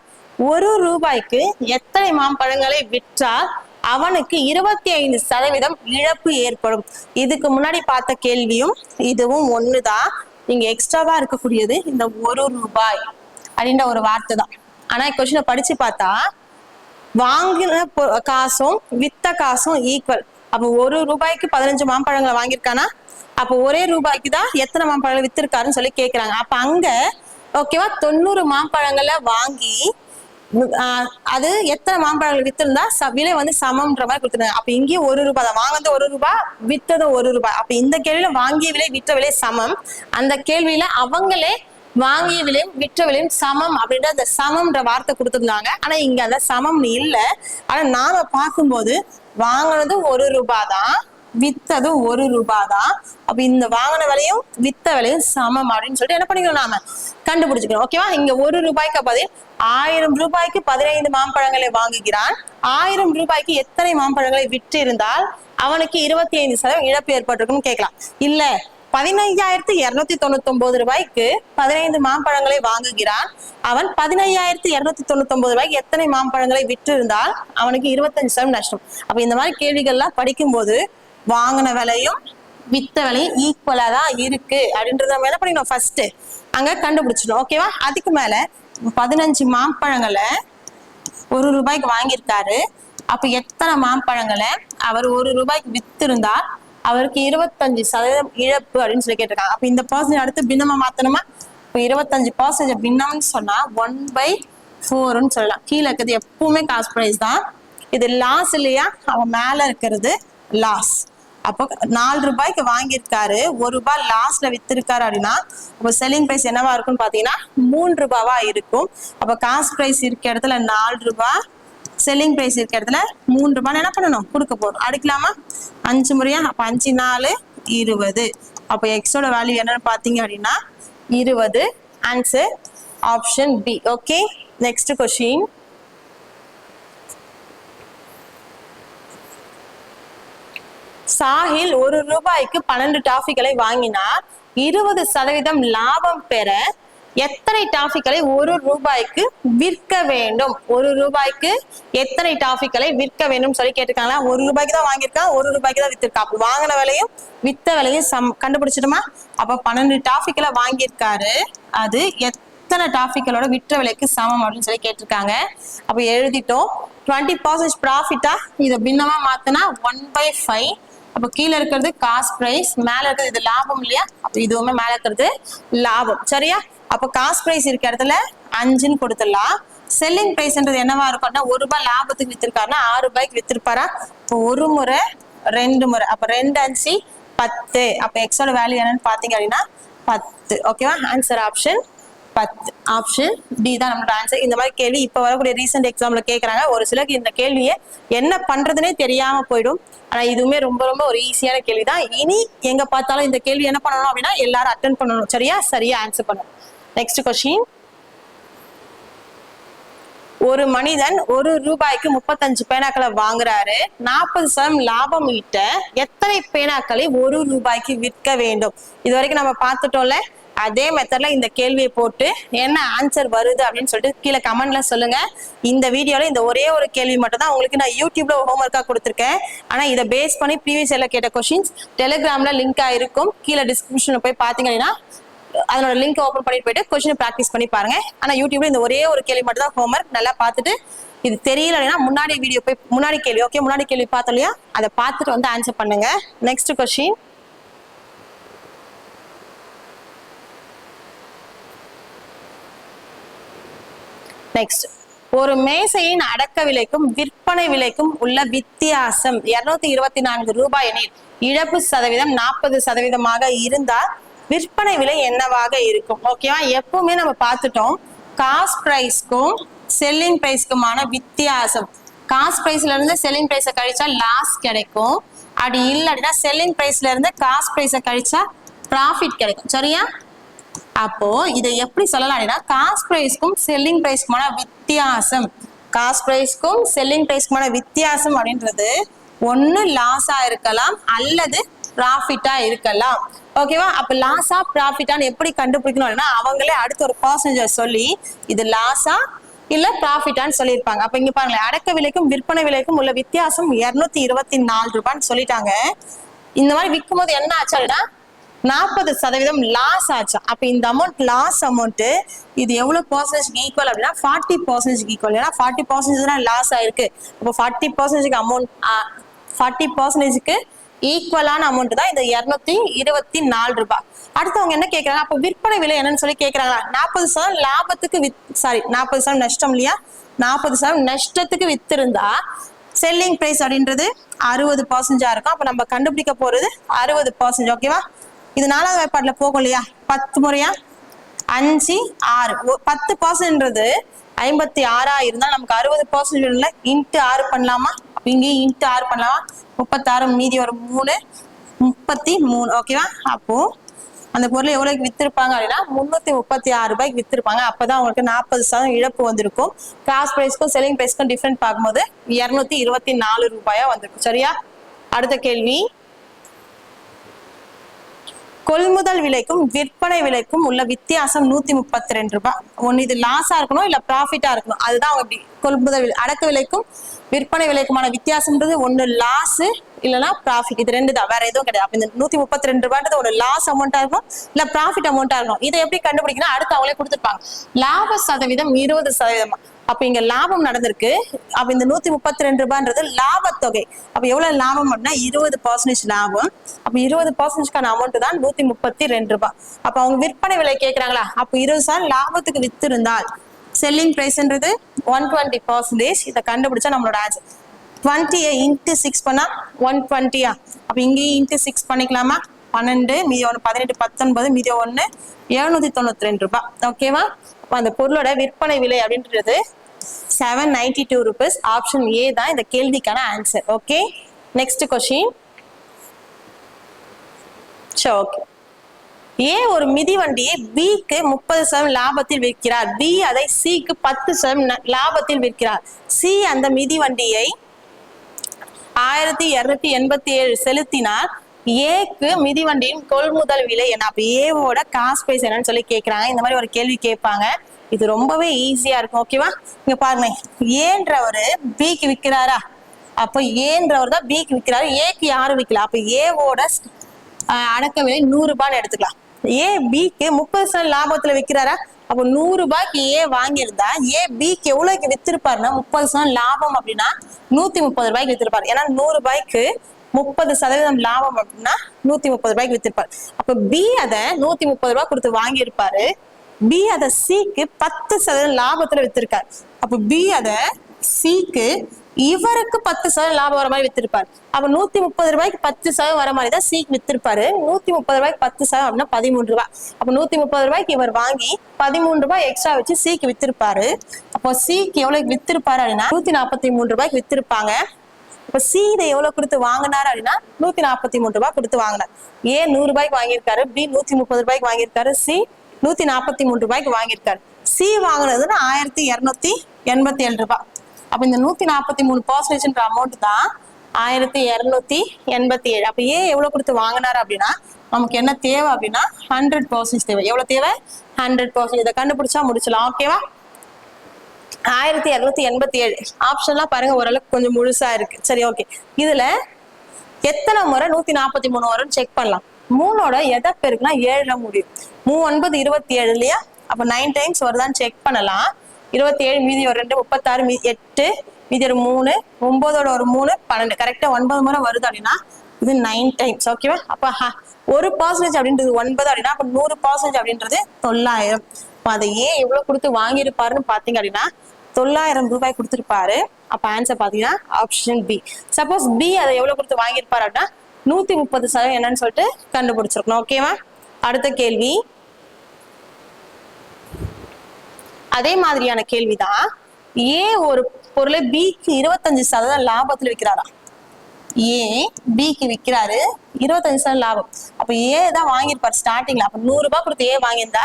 S1: 1 ரூபாய்க்கு எத்தனை மாம்பழங்களை விற்றால் அவனுக்கு 25% இழப்பு ஏற்படும்? இதுக்கு முன்னாடி பார்த்த கேள்வியும் இதுவும் ஒண்ணுதான். இங்க எக்ஸ்ட்ராவா இருக்கக்கூடியது இந்த 1 ரூபாய் அப்படின்ற ஒரு வார்த்தை தான். ஆனா கொஸ்டினை படிச்சு பார்த்தா வாங்கின காசும் வித்த காசும் ஈக்குவல். அப்ப 1 ரூபாய்க்கு 15 மாம்பழங்களை வாங்கியிருக்கானா, அப்ப ஒரே ரூபாய்க்கு தான் எத்தனை மாம்பழங்களை வித்திருக்காருன்னு சொல்லி கேக்குறாங்க. அப்ப அங்க ஓகேவா 90 மாம்பழங்களை வாங்கி அது எத்தனை மாம்பழங்கள் வித்திருந்தா விலை வந்து சமம்ன்ற மாதிரி கொடுத்துருந்தாங்க. அப்ப இங்கேயும் 1 ரூபாய் தான், வாங்கினது 1 ரூபாய் வித்ததும் 1 ரூபாய். அப்ப இந்த கேள்வியில வாங்கிய விலை விற்ற விலை சமம், அந்த கேள்வியில அவங்களே வாங்கிய விலையும் விற்ற விலையும் சமம் அப்படின்ற அந்த சமம்ன்ற வார்த்தை கொடுத்துருந்தாங்க. ஆனா இங்க அந்த சமம் இல்ல. ஆனா நாம பார்க்கும்போது வாங்கினது 1 ரூபாய் தான், வித்தது 1 ரூபாய் தான். அப்ப இந்த வாங்கின விலையும் வித்த விலையும் சமம் அப்படின்னு சொல்லிட்டு என்ன பண்ணிக்கணும், நாம கண்டுபிடிச்சுக்கணும். ஓகேவா? இங்க 1 ரூபாய்க்கு பதில் 1000 ரூபாய்க்கு 15 மாம்பழங்களை வாங்குகிறான். 1000 ரூபாய்க்கு எத்தனை மாம்பழங்களை விற்று இருந்தால் அவனுக்கு 25% இழப்பு ஏற்பட்டிருக்குன்னு கேட்கலாம். இல்ல 15,299 ரூபாய்க்கு 15 மாம்பழங்களை வாங்குகிறான். அவன் 15,299 ரூபாய்க்கு எத்தனை மாம்பழங்களை விற்று இருந்தால் அவனுக்கு 25% நஷ்டம். அப்ப இந்த மாதிரி கேள்விகள்லாம் படிக்கும் போது வாங்கின விலையும் வித்த விலையும் ஈக்குவலா தான் இருக்கு அப்படின்றத நம்ம என்ன பண்ணிக்கணும், ஃபர்ஸ்ட் அங்க கண்டுபிடிச்சிடும். ஓகேவா? அதுக்கு மேல 15 மாம்பழங்களை 1 ரூபாய்க்கு வாங்கியிருக்காரு. அப்ப எத்தனை மாம்பழங்களை அவர் 1 ரூபாய்க்கு வித்திருந்தா அவருக்கு 25% இழப்பு அப்படின்னு சொல்லி கேட்டிருக்காங்க. அப்ப இந்த பர்சன்டேஜ் அடுத்து பின்னமா மாத்தணுமா? இப்ப 25% பின்னம்னு சொன்னா 1/4ன்னு சொல்லலாம். கீழே இருக்கிறது எப்பவுமே காஸ்ட் பிரைஸ் தான். இது லாஸ் இல்லையா, அவன் மேல இருக்கிறது லாஸ். அப்போ 4 ரூபாய்க்கு வாங்கியிருக்காரு, 1 ரூபாய் லாஸ்ட்ல வித்திருக்காரு அப்படின்னா அப்போ செல்லிங் பிரைஸ் என்னவா இருக்கும்னு பாத்தீங்கன்னா 3 ரூபாவா இருக்கும். அப்போ காஸ்ட் பிரைஸ் இருக்க இடத்துல 4 ரூபாய், செல்லிங் பிரைஸ் இருக்க இடத்துல 3 ரூபாய் என்ன பண்ணணும், கொடுக்க போறோம். அடுக்கலாமா, 5 முறையா, அப்ப 5 4 20. அப்போ எக்ஸோட வேல்யூ என்னன்னு பாத்தீங்க அப்படின்னா 20. Answer option B. Okay, next question. Sahil 1 ரூபாய்க்கு 12 டாஃபிகளை வாங்கினார். 20% லாபம் பெற எத்தனை டாஃபிகளை 1 ரூபாய்க்கு விற்க வேண்டும்? 1 ரூபாய்க்கு எத்தனை டாஃபிகளை விற்க வேண்டும் சொல்லி கேட்டிருக்காங்களா? 1 ரூபாய்க்கு தான் வாங்கியிருக்கான், 1 ரூபாய்க்கு தான் வித்திருக்கா. அப்போ வாங்கின விலையும் வித்த விலையும் கண்டுபிடிச்சிடுமா? அப்ப 12 டாஃபிகளை வாங்கியிருக்காரு, அது எத்தனை டாஃபிகளோட விற்ற விலைக்கு சமம் அப்படின்னு சொல்லி கேட்டிருக்காங்க. அப்ப எழுதிட்டோம். 20% ப்ராஃபிட்டா இதை பின்னமா மாத்தினா 1/5. அப்ப கீழே இருக்கிறது காஸ்ட் பிரைஸ், மேல இருக்கிறது இது லாபம் இல்லையா, அப்ப இதுவுமே மேல இருக்கிறது லாபம். சரியா? அப்ப காஸ்ட் பிரைஸ் இருக்க இடத்துல 5ன்னு கொடுத்துடலாம். செல்லிங் பிரைஸ்ன்றது என்னவா இருக்கும்னா 1 ரூபாய் லாபத்துக்கு வித்திருக்காருன்னா 6 ரூபாய்க்கு வித்திருப்பாரா. இப்போ 1 முறை 2 முறை, அப்ப 2 5 10. அப்ப எக்ஸோட வேல்யூ என்னன்னு பாத்தீங்க அப்படின்னா 10. ஓகேவா? Answer option 10. ஆப்ஷன் டி தான் நம்மளோட ஆன்சர். இந்த மாதிரி கேள்வி இப்ப வரக்கூடிய ரீசெண்ட் எக்ஸாம்ல கேட்கறாங்க. ஒரு சிலருக்கு இந்த கேள்வியை என்ன பண்றதுன்னே தெரியாம போயிடும். ஆனா இதுவுமே ரொம்ப ரொம்ப ஒரு ஈஸியான கேள்விதான். இனி எங்க பார்த்தாலும் இந்த கேள்வி என்ன பண்ணணும் அப்படின்னா எல்லாரும் அட்டென்ட் பண்ணணும். சரியா? சரியா ஆன்சர் பண்ணணும். Next question. ஒரு மனிதன் 1 ரூபாய்க்கு 35 பேனாக்களை வாங்குறாரு. 40% லாபம் ஈட்ட எத்தனை பேனாக்களை 1 ரூபாய்க்கு விற்க வேண்டும்? இது வரைக்கும் நம்ம பார்த்துட்டோம்ல. அதே மெத்தட்ல இந்த கேள்வியை போட்டு என்ன ஆன்சர் வருது அப்படின்னு சொல்லிட்டு கீழே கமெண்ட்ல சொல்லுங்க. இந்த வீடியோல இந்த ஒரே ஒரு கேள்வி மட்டும் தான் உங்களுக்கு நான் யூடியூப்ல ஹோம்ஒர்க்கா கொடுத்துருக்கேன். ஆனா இதை பேஸ் பண்ணி ப்ரீவியஸ் இயர்ல கேட்ட கொஸ்டின்ஸ் டெலிகிராம்ல லிங்க் ஆயிருக்கும். கீழே டிஸ்கிரிப்ஷன்ல போய் பாத்தீங்க அப்படின்னா அதனோட லிங்க் ஓபன் பண்ணிட்டு போயிட்டு கொஸ்டின் பிராக்டிஸ் பண்ணி பாருங்க. ஆனா யூடியூப்ல இந்த ஒரே ஒரு கேள்வி மட்டும் தான் ஹோம்ஒர்க். நல்லா பார்த்துட்டு இது தெரியல அப்படின்னா முன்னாடி வீடியோ போய் முன்னாடி கேள்வி, ஓகே, முன்னாடி கேள்வி பார்த்தோம் இல்லையா, அதை பார்த்துட்டு வந்து ஆன்சர் பண்ணுங்க. Next question. நெக்ஸ்ட், ஒரு மேசையின் அடக்க விலைக்கும் விற்பனை விலைக்கும் உள்ள வித்தியாசம் 224 ரூபாய் எனில் இழப்பு சதவீதம் 40% இருந்தால் விற்பனை விலை என்னவாக இருக்கும்? ஓகேவா? எப்பவுமே நம்ம பார்த்துட்டோம் காஸ்ட் பிரைஸ்க்கும் செல்லிங் பிரைஸ்க்குமான வித்தியாசம். காஸ்ட் பிரைஸ்ல இருந்து செல்லிங் பிரைஸை கழிச்சா லாஸ் கிடைக்கும். அப்படி இல்லை அப்படின்னா செல்லிங் பிரைஸ்ல இருந்து காஸ்ட் பிரைஸை கழிச்சா ப்ராஃபிட் கிடைக்கும். சரியா? அப்போ இதை எப்படி சொல்லலாம் அப்படின்னா காஸ்ட் பிரைஸ்க்கும் செல்லிங் பிரைஸ்க்குமான வித்தியாசம், காஸ்ட் பிரைஸ்க்கும் செல்லிங் பிரைஸ்க்குமான வித்தியாசம் அப்படின்றது ஒன்னு லாஸா இருக்கலாம் அல்லது ப்ராஃபிட்டா இருக்கலாம். ஓகேவா? அப்ப லாஸா ப்ராஃபிட்டான்னு எப்படி கண்டுபிடிக்கணும் அப்படின்னா அவங்களே அடுத்த ஒரு பர்சன்டேஜ் சொல்லி இது லாஸா இல்ல ப்ராஃபிட்டான்னு சொல்லியிருப்பாங்க. அப்ப இங்க பாருங்களேன், அடக்க விலைக்கும் விற்பனை விலைக்கும் உள்ள வித்தியாசம் 224 ரூபான்னு சொல்லிட்டாங்க. இந்த மாதிரி விற்கும் போது என்ன ஆச்சு அப்படின்னா 40% லாஸ் ஆச்சு. அப்ப இந்த அமௌண்ட் லாஸ் அமௌண்ட் இது எவ்வளவு பர்சன்டேஜ் ஈக்குவல் அப்படின்னா 40% ஈக்குவல். ஏன்னா 40% தான் லாஸ் ஆயிருக்கு. அப்போ 40% அமௌண்ட் 40% ஈக்குவலான அமௌண்ட் தான் இந்த 224 ரூபாய். அடுத்தவங்க என்ன கேட்கறாங்க, அப்ப விற்பனை விலை என்னன்னு சொல்லி கேட்கறாங்களா? 40% லாபத்துக்கு 40% நஷ்டம் இல்லையா, 40% நஷ்டத்துக்கு வித்திருந்தா செல்லிங் பிரைஸ் அப்படின்றது 60% இருக்கும். அப்ப நம்ம கண்டுபிடிக்க போறது 60%. ஓகேவா? இது 4வது வாய்ப்பாடுல போகும் இல்லையா, 10 முறையா 5 6 10%ன்றது 56 இருந்தா நமக்கு 60% இன்ட்டு 6 பண்ணலாமா? இங்கே இன்ட்டு 6 பண்ணலாமா? 36 மீதி ஒரு 3 33. ஓகேவா? அப்போ அந்த பொருள் எவ்வளவுக்கு வித்திருப்பாங்க அப்படின்னா 336 ரூபாய்க்கு வித்திருப்பாங்க. அப்பதான் அவங்களுக்கு 40% இழப்பு வந்திருக்கும். காஸ்ட் பிரைஸ்க்கும் செல்லிங் பிரைஸ்க்கும் டிஃபரெண்ட் பார்க்கும்போது 224 ரூபாயா வந்திருக்கும். சரியா? அடுத்த கேள்வி. கொள்முதல் விலைக்கும் விற்பனை விலைக்கும் உள்ள வித்தியாசம் 132 ரூபாய். ஒன்னு இது லாஸா இருக்கணும் இல்ல ப்ராஃபிட்டா இருக்கணும். அதுதான் அவங்க கொள்முதல் விலை. அடக்க விலைக்கும் விற்பனை விலைக்குமான வித்தியாசம்ன்றது ஒன்னு லாஸ் இல்லைன்னா ப்ராஃபிட். இது 2 தான், வேற எதுவும் கிடையாது. அப்ப இந்த 132 ரூபாய்ன்றது ஒரு லாஸ் அமௌண்டா இருக்கும் இல்ல ப்ராஃபிட் அமௌண்டா இருக்கும். இதை எப்படி கண்டுபிடிக்கணும்? அடுத்து அவங்களே கொடுத்துருப்பாங்க. லாப சதவீதம் 20%. அப்ப இங்க லாபம் நடந்திருக்கு. அப்ப இந்த 132 ரூபாய்ன்றது லாபத்தொகை. அப்ப எவ்வளவு லாபம் அப்படின்னா 20% லாபம். அப்ப 20%க்கான அமௌண்ட் தான் 132 ரூபாய். அப்ப அவங்க விற்பனை விலை கேட்கறாங்களா? அப்ப 20% லாபத்துக்கு வித்து இருந்தால் செல்லிங் பிரைஸ்ன்றது 120%. இதை கண்டுபிடிச்சா நம்மளோட ஆன்சர். 20 இன்ட்டு 6 பண்ணா 120. அப்ப இங்கேயும் இன்ட்டு 6 பண்ணிக்கலாமா? 12 மீதி 1 18 19 மீதி 1 792 ரூபாய். ஓகேவா? அந்த பொருளோட விற்பனை விலை அப்படின்றது 792 rupees. ஆப்ஷன் ஏ தான் இந்த கேள்விக்கான answer. Okay, next question. Okay, A ஒரு மிதிவண்டியை பிக்கு 30% லாபத்தில் விற்கிறார். பி அதை சிக்கு 10% லாபத்தில் விற்கிறார். சி அந்த மிதிவண்டியை 1287 செலுத்தினார். ஏக்கு மிதிவண்டியின் கொள்முதல் விலை என்ன? அப்ப ஏவோட காஸ்ட் பிரைஸ் என்னன்னு சொல்லி கேக்குறாங்க. இந்த மாதிரி ஒரு கேள்வி கேட்பாங்க. இது ரொம்பவே ஈஸியா இருக்கும். ஓகேவா? இங்க பாருங்க, ஏன்றவரு பிக்கு விற்கிறாரா? அப்ப ஏன்றவர் தான் பிக்கு விற்கிறாரு. ஏக்கு யாரும் விற்கல. அப்ப ஏவோட அடக்க விலை 100 ரூபான்னு எடுத்துக்கலாம். ஏ பிக்கு 30% லாபத்துல விற்கிறாரா? அப்போ 100 ரூபாய்க்கு ஏ வாங்கியிருந்தா ஏ பிக்கு எவ்வளவுக்கு வித்திருப்பாருன்னா 30% லாபம் அப்படின்னா 130 ரூபாய்க்கு வித்திருப்பாரு. ஏன்னா 100 ரூபாய்க்கு 30% லாபம் அப்படின்னா 130 ரூபாய்க்கு வித்திருப்பாரு. அப்ப பி அதை 130 ரூபாய் கொடுத்து வாங்கியிருப்பாரு. பி அதை சிக்கு 10% லாபத்துல வித்திருக்காரு. அப்ப பி அதை சிக்கு இவருக்கு 10% லாபம் வர மாதிரி வித்திருப்பாரு. அப்ப 130 ரூபாய்க்கு 10% வர மாதிரி தான் சிக்கு வித்திருப்பாரு. 130 ரூபாய்க்கு 10% அப்படின்னா 13 ரூபாய். அப்ப 130 ரூபாய்க்கு இவர் வாங்கி 13 ரூபாய் எக்ஸ்ட்ரா வச்சு சிக்கு வித்திருப்பாரு. அப்போ சிக்கு எவ்வளவு வித்திருப்பாரு அப்படின்னா 143 ரூபாய்க்கு வித்திருப்பாங்க. இப்ப சி இதை எவ்வளவு கொடுத்து வாங்கினாரு அப்படின்னா 143 ரூபாய் கொடுத்து வாங்கினார். ஏ 100 ரூபாய்க்கு வாங்கியிருக்காரு. பி 130 ரூபாய்க்கு வாங்கியிருக்காரு. சி 143 ரூபாய்க்கு வாங்கியிருக்காரு. சி வாங்கினதுன்னா 1287 ரூபாய். அப்ப இந்த 143% அமௌண்ட் தான் 1287. அப்ப ஏ எவ்வளவு கொடுத்து வாங்கினாரு அப்படின்னா நமக்கு என்ன தேவை அப்படின்னா 100% தேவை. எவ்வளவு தேவை? 100%. இதை கண்டுபிடிச்சா முடிச்சலாம். ஓகேவா? 1287 ஆப்ஷன்லாம் பாருங்க, ஓரளவுக்கு கொஞ்சம் முழுசா இருக்கு. சரி, ஓகே. இதுல எத்தனை முறை 143 வரும்னு செக் பண்ணலாம். 3ஓட எதை பெருக்குனா 7 முடியும். 3 9 27 இல்லையா? அப்ப 9 டைம்ஸ் வருதான்னு செக் பண்ணலாம். 27 மீதி ஒரு 2 36 மீதி 8 மீதி ஒரு 3 9ஓட ஒரு 3 12 கரெக்டா 9 முறை வருது அப்படின்னா இது 9 டைம்ஸ். ஓகேவா? அப்ப 1% அப்படின்றது 9 அப்படின்னா அப்ப 100% அப்படின்றது 900. அதை ஏன் எவ்வளவு கொடுத்து வாங்கியிருப்பாருன்னு பாத்தீங்க அப்படின்னா 900 ரூபாய் கொடுத்திருப்பாரு. அப்ப ஆன்சர் பாத்தீங்கன்னா ஆப்ஷன் பி. சப்போஸ் பி அதை எவ்வளவு கொடுத்து வாங்கியிருப்பாரு அப்படின்னா 130% என்னன்னு சொல்லிட்டு கண்டுபிடிச்சிருக்கணும். ஓகேவா? அடுத்த கேள்வி அதே மாதிரியான கேள்விதான். ஏ ஒரு பொருளை பிக்கு 25% லாபத்துல விற்கிறாரா? ஏ பிக்கு விற்கிறாரு, 25% லாபம். அப்ப ஏ தான் வாங்கியிருப்பாரு ஸ்டார்டிங்ல. அப்ப 100 ரூபாய் கொடுத்து ஏ வாங்கியிருந்தா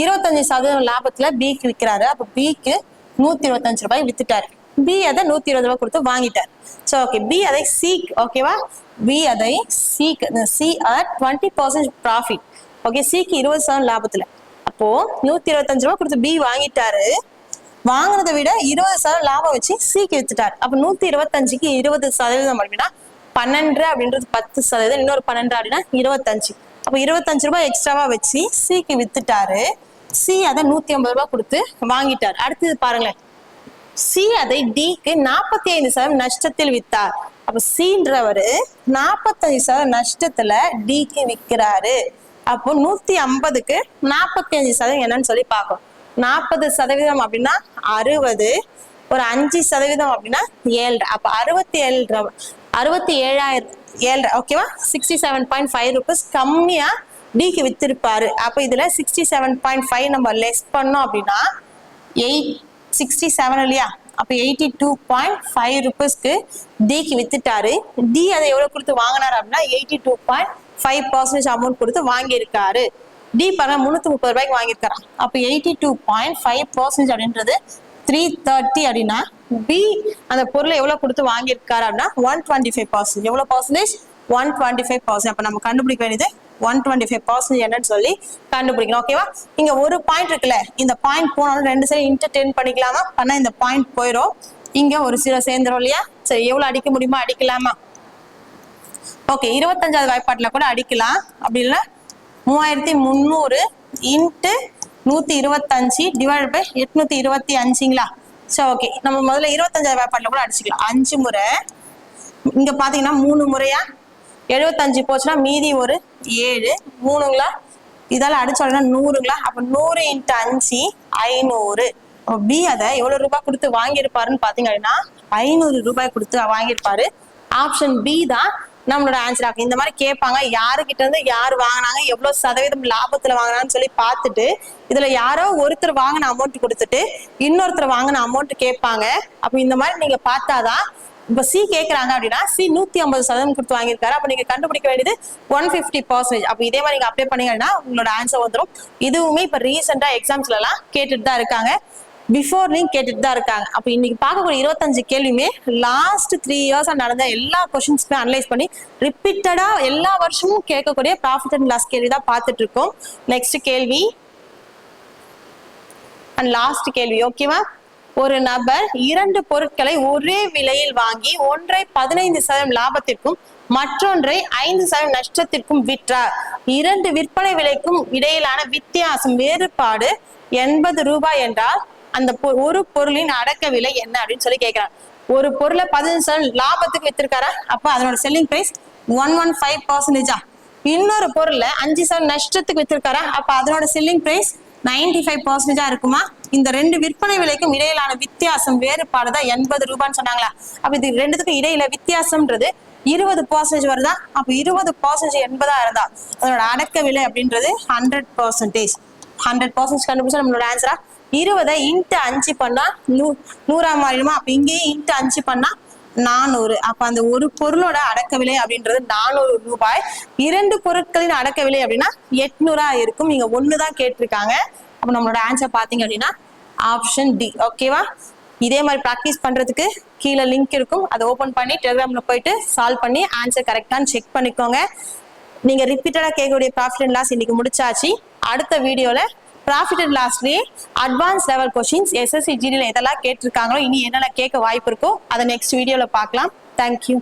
S1: 25% லாபத்துல பிக்கு விற்கிறாரு. அப்ப பிக்கு 125 ரூபாய் வித்துட்டாரு. பி அதை 120 ரூபாய் கொடுத்து வாங்கிட்டாரு. சோ ஓகே, பி அதை சீக். ஓகேவா? பி அதை சீக். C 20% profit. ஓகே, சிக்கு 20% லாபத்துல. அப்போ 125 ரூபாய் கொடுத்து பி வாங்கிட்டாரு. வாங்கினதை விட 20% லாபம் வச்சு சிக்கு வித்துட்டாரு. அப்ப 125க்கு 20% அப்படின்னா 12 அப்படின்றது 10%, இன்னொரு 12 அப்படின்னா 25. அப்ப 25 ரூபாய் எக்ஸ்ட்ராவா வச்சு சிக்கு வித்துட்டாரு. சி அதை 150 ரூபாய் கொடுத்து வாங்கிட்டாரு. அடுத்தது பாருங்களேன், சி அதை டிக்கு 45% நஷ்டத்தில் வித்தார். அப்ப சின்றவரு 45% நஷ்டத்துல டிக்கு விற்கிறாரு. அப்போ 150க்கு 45% என்னன்னு சொல்லி பார்க்கணும். 40% அப்படின்னா 60, ஒரு 5% அப்படின்னா 7. அப்ப 67,000 ஓகேவா? 67.5 rupees கம்மியா டிக்கு வித்திருப்பாரு. அப்ப இதுல 67.5 நம்ம லெஸ் பண்ணோம் அப்படின்னா 67 இல்லையா? அப்ப 82.5 rupeesக்கு டிக்கு வித்துட்டாரு. டி அதை எவ்வளவு கொடுத்து வாங்கினாரு அப்படின்னா 82.5% அமௌண்ட் கொடுத்து வாங்கியிருக்காரு. டி பாருங்க 330 ரூபாய்க்கு வாங்கியிருக்காராம். அப்ப 82.5% அப்படின்றது 330 அப்படின்னா பி அந்த பொருளை எவ்வளவு கொடுத்து வாங்கியிருக்காரு அப்படின்னா 125%. எவ்வளவு பர்சன்டேஜ்? 125%. அப்ப நம்ம கண்டுபிடிக்க வேண்டியது 125% என்னன்னு சொல்லி கண்டுபிடிக்கணும். ஓகேவா? இங்க ஒரு பாயிண்ட் இருக்குல்ல, இந்த பாயிண்ட் போனாலும் 2 சைடு இன்டர்டெயின் பண்ணிக்கலாமா? பண்ணா இந்த பாயிண்ட் போயிடும். இங்க ஒரு சில சேர்ந்துரும் இல்லையா? சரி, எவ்வளவு அடிக்க முடியுமா அடிக்கலாமா? ஓகே, 25வது வாய்ப்பாட்டுல கூட அடிக்கலாம். அப்படி இல்ல 3300 இன்ட்டு 125 டிவைட் பை 825ங்களா? சரி, ஓகே. நம்ம முதல்ல 25வது வாய்ப்பாட்டுல கூட அடிச்சுக்கலாம். 5 முறை. இங்க பாத்தீங்கன்னா 3 முறையா 75 போச்சுன்னா மீதி ஒரு 7 3ங்களா? இதால அடிச்சோம்னா 100ங்களா? அப்ப 100 × 5 500. பி அதை எவ்வளவு ரூபாய் கொடுத்து வாங்கியிருப்பாருன்னு பாத்தீங்க அப்படின்னா 500 ரூபாய் கொடுத்து வாங்கியிருப்பாரு. ஆப்ஷன் பி தான் நம்மளோட ஆன்சர் ஆகும். இந்த மாதிரி கேட்பாங்க, யாருக்கிட்ட இருந்து யார் வாங்கினாங்க, எவ்வளவு சதவீதம் லாபத்துல வாங்கினான்னு சொல்லி பார்த்துட்டு இதுல யாரோ ஒருத்தர் வாங்கின அமௌண்ட் கொடுத்துட்டு இன்னொருத்தர் வாங்கின அமௌண்ட் கேட்பாங்க. அப்ப இந்த மாதிரி நீங்க பார்த்தாதான், இப்ப சி கேட்கறாங்க அப்படின்னா சி 150% கொடுத்து வாங்கியிருக்காரு. அப்ப நீங்க கண்டுபிடிக்க வேண்டியது 150%. அப்ப இதே மாதிரி நீங்க அப்ளை பண்ணீங்கன்னா உங்களோட ஆன்சர் வந்துடும். இதுவுமே இப்ப ரீசெண்டா எக்ஸாம்ஸ்ல எல்லாம் கேட்டுட்டு தான் இருக்காங்க, பிஃபோர் நீங்க கேட்டுட்டு தான் இருக்காங்க. அப்ப இன்னைக்கு பார்க்கக்கூடிய 25 கேள்வியுமே லாஸ்ட் 3 இயர்ஸா நடந்த எல்லா கொஸ்டின்ஸ்மே அனலைஸ் பண்ணி ரிப்பீட்டடா எல்லா வருஷமும் கேட்கக்கூடிய ப்ராஃபிட் அண்ட் லாஸ் கேள்வி தான் பார்த்துட்டு இருக்கோம். நெக்ஸ்ட் கேள்வி அண்ட் லாஸ்ட் கேள்வி, ஓகேவா? ஒரு நபர் 2 பொருட்களை ஒரே விலையில் வாங்கி ஒன்றை 15% லாபத்திற்கும் மற்றொன்றை 5% நஷ்டத்திற்கும் விற்றார். 2 விற்பனை விலைக்கும் இடையிலான வித்தியாசம் வேறுபாடு 80 ரூபாய் என்றால் அந்த ஒரு பொருளின் அடக்க விலை என்ன அப்படின்னு சொல்லி கேட்கிறாங்க. ஒரு பொருளை 15% லாபத்துக்கு வித்திருக்காரா, அப்ப அதனோட செல்லிங் பிரைஸ் 115%. இன்னொரு பொருள்ல 5% நஷ்டத்துக்கு வித்திருக்காரா, அப்ப அதனோட செல்லிங் பிரைஸ் 95% இருக்குமா? இந்த 2 விற்பனை விலைக்கும் இடையிலான வித்தியாசம் வேறுபாடுதான் 80 ரூபான்னு சொன்னாங்களா? அப்ப இது ரெண்டுத்துக்கும் இடையில வித்தியாசம்ன்றது 20% வருதா? அப்ப 20% 80 இருந்தா அதனோட அடக்க விலை அப்படின்றது 100%. 100% கண்டுபிடிச்சா நம்மளோட ஆன்சரா 20 இன்ட்டு 5 பண்ணா 100 மாறிடுமா? அப்ப இங்கேயும் இன்ட்டு 5 பண்ணா 400. அப்ப அந்த ஒரு பொருளோட அடக்க விலை அப்படின்றது 400 ரூபாய். 2 பொருட்களின் அடக்க விலை அப்படின்னா 800 இருக்கும். நீங்க ஒண்ணுதான் கேட்டிருக்காங்க. அப்ப நம்மளோட ஆன்சர் பாத்தீங்க அப்படின்னா ஆப்ஷன் டி. ஓகேவா? இதே மாதிரி ப்ராக்டிஸ் பண்றதுக்கு கீழே லிங்க் இருக்கும், அதை ஓபன் பண்ணி டெலிகிராம்ல போயிட்டு சால்வ் பண்ணி ஆன்சர் கரெக்டான்னு செக் பண்ணிக்கோங்க. நீங்க ரிப்பீட்டடா கேட்கக்கூடிய ப்ராஃபிட் அண்ட் லாஸ் இன்னைக்கு முடிச்சாச்சு. அடுத்த வீடியோல ப்ராஃபிட் அண்ட் லாஸ்லயே அட்வான்ஸ் லெவல் கொஸ்டின்ஸ் SSC GDல எதெல்லாம் கேட்டிருக்காங்களோ இனி என்னென்ன கேட்க வாய்ப்பு இருக்கோ அதை நெக்ஸ்ட் வீடியோல பார்க்கலாம். தேங்க்யூ.